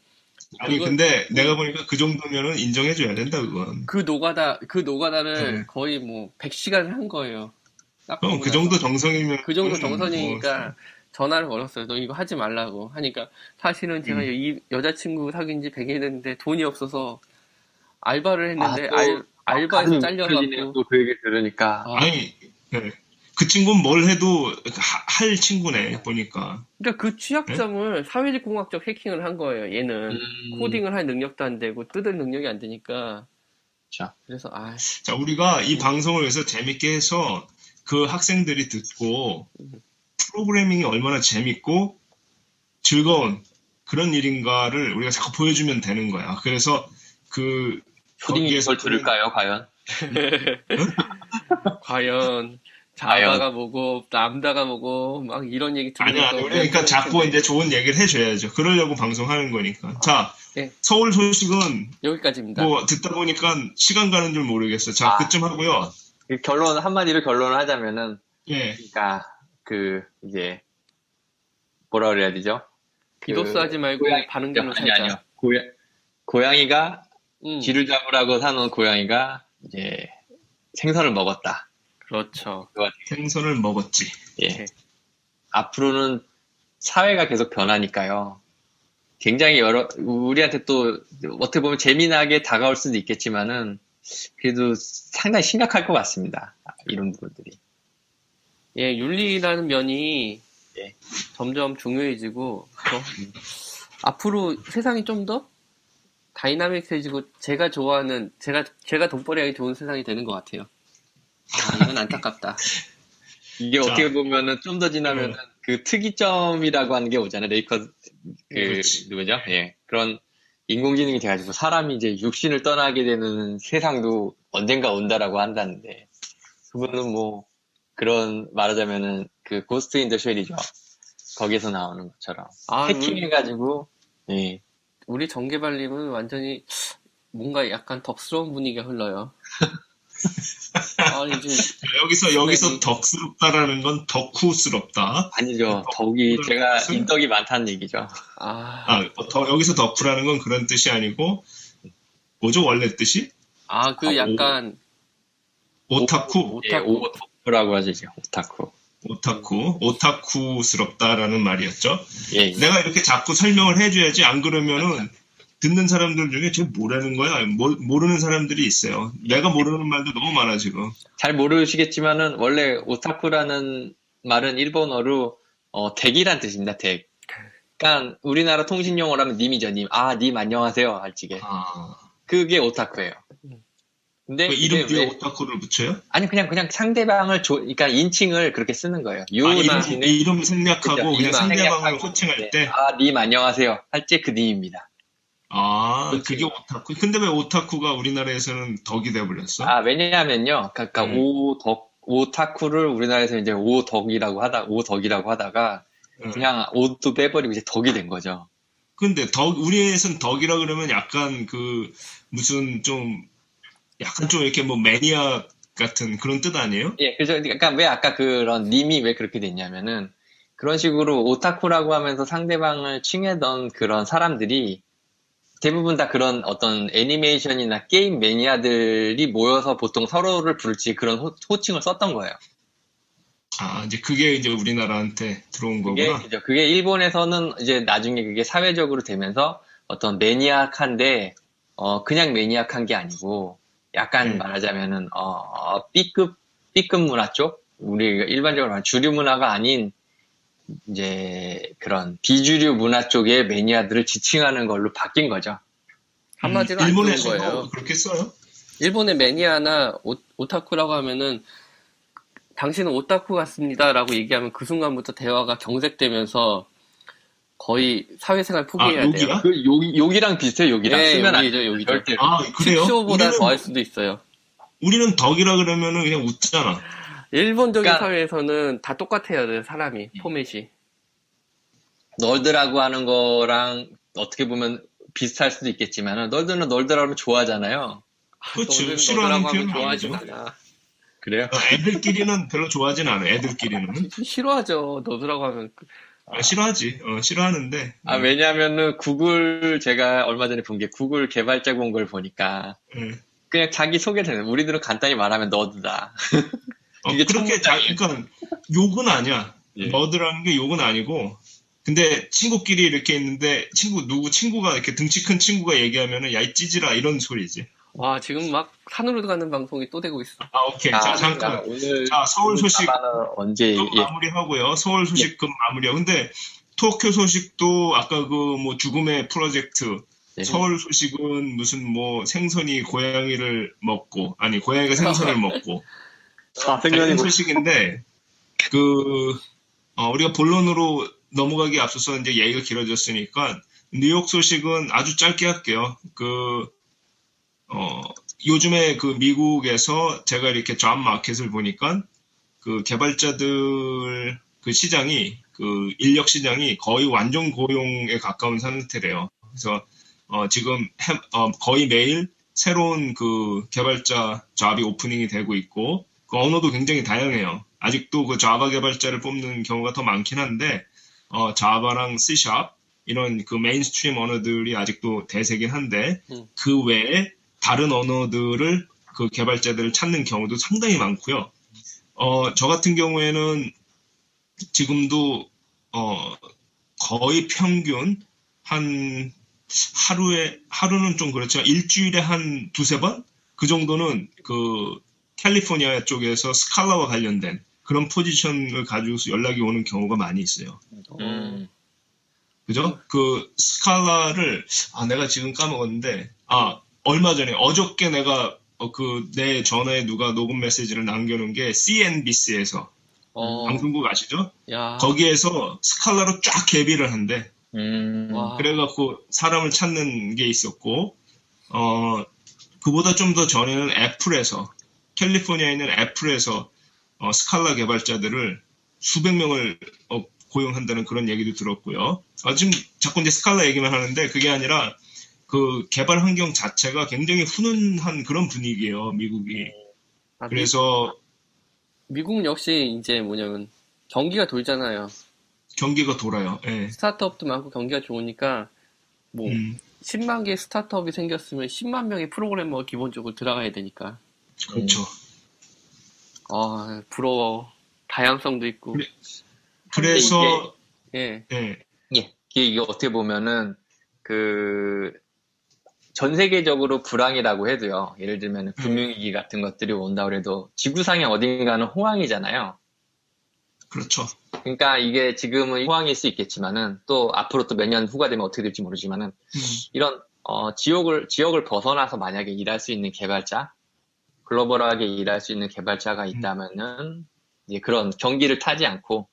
근데 내가 보니까 그 정도면은 인정해줘야 된다, 그건. 그 노가다를 거의 뭐 100시간을 한 거예요. 그럼 그 정도 정성이면. 그 정도 정성이니까 전화를 걸었어요. 너 이거 하지 말라고. 하니까 사실은 제가 이 여자친구 사귄 지 100일 됐는데 돈이 없어서 알바를 했는데 알바에서 잘려갖고. 또 그 얘기 들으니까. 그 친구는 뭘 해도 할 친구네, 보니까. 그러니까 그 취약점을 사회적 공학적 해킹을 한 거예요, 얘는. 코딩을 할 능력도 안 되고, 뜯을 능력이 안 되니까. 자. 그래서, 자, 우리가 이 방송을 위해서 재밌게 해서 그 학생들이 듣고, 프로그래밍이 얼마나 재밌고, 즐거운 그런 일인가를 우리가 자꾸 보여주면 되는 거야. 그래서 초딩이 이걸 들을까요, 과연? 과연. 자바가 뭐고 람다가 뭐고 막 이런 얘기 들으면서 아니야. 그러니까 자꾸 이제 좋은 얘기를 해줘야죠. 그러려고 방송하는 거니까. 자, 서울 소식은 여기까지입니다. 뭐 듣다 보니까 시간 가는 줄 모르겠어. 자, 그쯤 하고요. 한마디로 결론을 하자면은 예. 그러니까 이제 뭐라 그래야 되죠? 디도스 하지 말고 반응들로 아니, 아니요. 살자. 고양이가 음, 쥐를 잡으라고 사놓은 고양이가 이제 생선을 먹었다. 그렇죠. 생선을 먹었지. 예. 네. 앞으로는 사회가 계속 변하니까요. 굉장히 우리한테 또 어떻게 보면 재미나게 다가올 수도 있겠지만은 그래도 상당히 심각할 것 같습니다. 이런 부분들이. 예, 윤리라는 면이 예. 점점 중요해지고, 앞으로 세상이 좀 더 다이나믹해지고, 제가 좋아하는, 제가 돈벌이하기 좋은 세상이 되는 것 같아요. 이건 안타깝다. 이게 자. 어떻게 보면은 좀 더 지나면은 그 특이점이라고 하는 게 오잖아요. 그렇지. 누구죠? 예. 그런 인공지능이 돼가지고 사람이 이제 육신을 떠나게 되는 세상도 언젠가 온다라고 한다는데, 그거는 뭐, 그런 말하자면은 그 고스트 인 더 쉘이죠. 거기서 나오는 것처럼. 아, 해킹해가지고, 예. 우리 정개발님은 완전히 뭔가 약간 덕스러운 분위기가 흘러요. 아니, 지금 여기서 덕스럽다라는 건 덕후스럽다. 아니죠. 덕이, 제가 무슨? 인덕이 많다는 얘기죠. 여기서 덕후라는 건 그런 뜻이 아니고, 뭐죠, 원래 뜻이? 그 약간 오타쿠? 예, 오타쿠라고 하죠. 오타쿠. 오타쿠스럽다라는 말이었죠. 예. 내가 이렇게 자꾸 설명을 해줘야지, 안 그러면은, 듣는 사람들 중에 쟤 뭐라는 거야? 모르는 사람들이 있어요. 내가 모르는 말도 너무 많아, 지금. 잘 모르시겠지만은, 원래 오타쿠라는 말은 일본어로, 덱이란 뜻입니다, 덱. 그러니까, 우리나라 통신용어라면 님이죠, 님. 님 안녕하세요, 할지게. 그게 오타쿠예요. 근데 그 이름 뒤에 왜- 오타쿠를 붙여요? 아니 그냥 상대방을 그러니까 인칭을 그렇게 쓰는 거예요. 이름 생략하고 그죠, 그냥 이름 상대방을 생략하고, 호칭할 네. 때, 님 안녕하세요. 할 때 그 님입니다. 그게 오타쿠. 근데 왜 오타쿠가 우리나라에서는 덕이 돼버렸어? 왜냐하면요. 그러니까 오타쿠를 우리나라에서 이제 오덕이라고 하다가 응. 그냥 옷도 빼버리고 이제 덕이 된 거죠. 근데 우리에선 덕이라 그러면 약간 무슨 약간 좀 이렇게 뭐 매니아 같은 그런 뜻 아니에요? 예, 그래서 그러니까 왜 아까 그런 님이 왜 그렇게 됐냐면은 그런 식으로 오타쿠라고 하면서 상대방을 칭하던 그런 사람들이 대부분 다 그런 어떤 애니메이션이나 게임 매니아들이 모여서 보통 서로를 부르지 그런 호칭을 썼던 거예요. 이제 그게 이제 우리나라한테 들어온 거구나. 그게 일본에서는 이제 나중에 그게 사회적으로 되면서 어떤 매니악한데, 그냥 매니악한 게 아니고, 약간 말하자면은, B급 문화 쪽? 우리가 일반적으로 말하는 주류 문화가 아닌, 이제 그런 비주류 문화 쪽의 매니아들을 지칭하는 걸로 바뀐 거죠. 한마디로 안 좋은 일본에서도 거예요. 그렇게 써요? 일본의 매니아나 오타쿠라고 하면은 당신은 오타쿠 같습니다라고 얘기하면 그 순간부터 대화가 경색되면서 거의 사회생활 포기해야 돼요. 욕이야? 그 욕이랑 비슷해요, 욕이랑. 네, 쓰면 안 욕이죠, 돼요, 욕이죠. 절대로. 그래요? 식쇼보다 더할 수도 있어요. 우리는 덕이라 그러면은 그냥 웃잖아. 일본적인 그러니까- 사회에서는 다 똑같아야 돼요, 사람이, 포맷이. 널드라고 하는 거랑 어떻게 보면 비슷할 수도 있겠지만, 널드는 널드라고 하면 좋아하잖아요. 그렇지. 너는 싫어하는 너라고 하면 표현 좋아하진 아니죠. 않아. 그래요? 애들끼리는 별로 좋아하진 않아. 애들끼리는. 싫어하죠, 너드라고 하면. 싫어하지. 싫어하는데. 왜냐면은 제가 얼마 전에 본 게 구글 개발자 본 걸 보니까, 그냥 자기 소개를 해. 우리들은 간단히 말하면 너드다. 이게 그렇게 그러니까 욕은 아니야. 예. 너드라는 게 욕은 아니고. 근데 친구끼리 이렇게 있는데 친구가 이렇게 등치 큰 친구가 얘기하면은 야 이 찌질아 이런 소리지. 와, 지금 막 산으로 가는 방송이 또 되고 있어. 오케이. 자, 잠깐. 오늘 서울 소식 언제 급 마무리하고요. 서울 소식 급 마무리야. 근데 도쿄 소식도 아까 뭐 죽음의 프로젝트. 예. 서울 소식은 무슨 뭐 생선이 고양이를 먹고 고양이가 생선을 먹고 이런 소식인데 우리가 본론으로 넘어가기 앞서서 이제 얘기가 길어졌으니까 뉴욕 소식은 아주 짧게 할게요. 요즘에 미국에서 제가 이렇게 잡 마켓을 보니까 개발자들 시장이 인력 시장이 거의 완전 고용에 가까운 상태래요. 그래서 지금 거의 매일 새로운 개발자 잡이 오프닝이 되고 있고 언어도 굉장히 다양해요. 아직도 자바 개발자를 뽑는 경우가 더 많긴 한데 자바랑 C# 이런 그 메인스트림 언어들이 아직도 대세긴 한데 음. 그 외에 다른 언어들을 그 개발자들을 찾는 경우도 상당히 많고요. 저 같은 경우에는 지금도 거의 평균 한 하루는 좀 그렇지만 일주일에 한 두세 번? 그 정도는 그 캘리포니아 쪽에서 스칼라와 관련된 그런 포지션을 가지고서 연락이 오는 경우가 많이 있어요. 그죠? 그 스칼라를 내가 지금 까먹었는데 얼마 전에 어저께 내가 내 전화에 누가 녹음 메시지를 남겨놓은 게 CNBC에서 방송국 아시죠? 야. 거기에서 스칼라로 쫙 개비를 한대. 와. 그래갖고 사람을 찾는 게 있었고 그보다 좀 더 전에는 캘리포니아에 있는 애플에서 스칼라 개발자들을 수백 명을 고용한다는 그런 얘기도 들었고요. 지금 자꾸 이제 스칼라 얘기만 하는데 그게 아니라 그 개발 환경 자체가 굉장히 훈훈한 그런 분위기예요, 미국이. 그래서 미국은 역시 이제 뭐냐면 경기가 돌잖아요. 경기가 돌아요. 예. 스타트업도 많고 경기가 좋으니까 뭐 10만 개의 스타트업이 생겼으면 10만 명의 프로그래머가 기본적으로 들어가야 되니까. 그렇죠. 부러워. 다양성도 있고. 그래서 예. 이게 어떻게 보면은 전 세계적으로 불황이라고 해도요. 예를 들면 금융위기 같은 것들이 온다고 해도 지구상의 어딘가는 호황이잖아요. 그렇죠. 그러니까 이게 지금은 호황일 수 있겠지만은 또 앞으로 또 몇 년 후가 되면 어떻게 될지 모르지만은 이런 지역을 벗어나서 만약에 일할 수 있는 개발자, 글로벌하게 일할 수 있는 개발자가 있다면은 이제 그런 경기를 타지 않고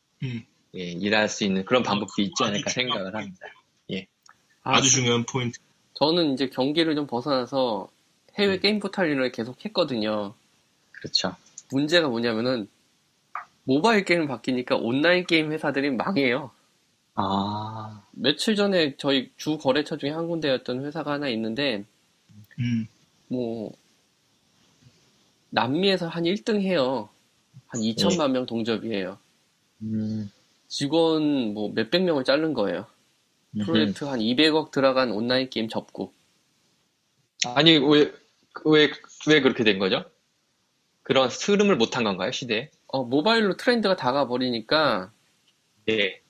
일할 수 있는 그런 방법도 있지 않을까 생각을 합니다. 예. 아주 중요한 포인트. 저는 이제 경기를 좀 벗어나서 해외 게임 포탈 일을 계속 했거든요. 그렇죠. 문제가 뭐냐면은 모바일 게임 바뀌니까 온라인 게임 회사들이 망해요. 며칠 전에 저희 주 거래처 중에 한 군데였던 회사가 하나 있는데 뭐 남미에서 한 1등 해요. 한 2천만 명 동접이에요. 직원 뭐 몇백 명을 자른 거예요. 프로젝트 한 200억 들어간 온라인 게임 접고. 아니 왜 그렇게 된 거죠? 그런 흐름을 못한 건가요, 시대에? 모바일로 트렌드가 다가버리니까 예.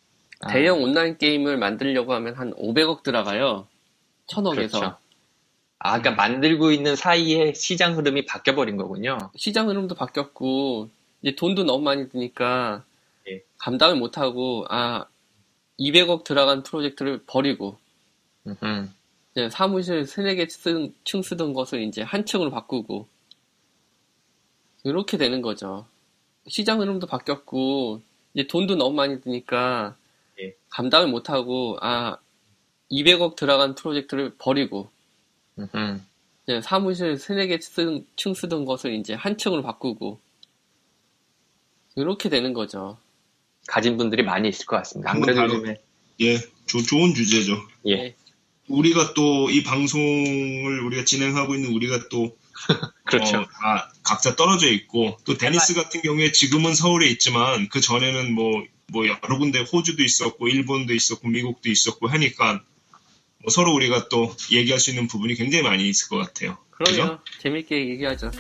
대형 온라인 게임을 만들려고 하면 한 500억 들어가요. 1000억에서. 그렇죠. 그러니까 만들고 있는 사이에 시장 흐름이 바뀌어버린 거군요. 시장 흐름도 바뀌었고 이제 돈도 너무 많이 드니까 감당을 못하고 200억 들어간 프로젝트를 버리고 이제 사무실 3-4층 쓰던 것을 이제 한 층으로 바꾸고 이렇게 되는 거죠. 시장 흐름도 바뀌었고 이제 돈도 너무 많이 드니까 감당을 못하고 200억 들어간 프로젝트를 버리고 이제 사무실 3-4층 쓰던 것을 이제 한 층으로 바꾸고 이렇게 되는 거죠. 가진 분들이 많이 있을 것 같습니다. 안 그래도 요즘에 좋은 주제죠. 예. 우리가 또 이 방송을 우리가 진행하고 있는 우리가 또 그렇죠. 각자 떨어져 있고 또 데니스 같은 경우에 지금은 서울에 있지만 그 전에는 뭐 여러 군데 호주도 있었고 일본도 있었고 미국도 있었고 하니까 서로 우리가 또 얘기할 수 있는 부분이 굉장히 많이 있을 것 같아요. 그러네요. 그죠? 재밌게 얘기하죠.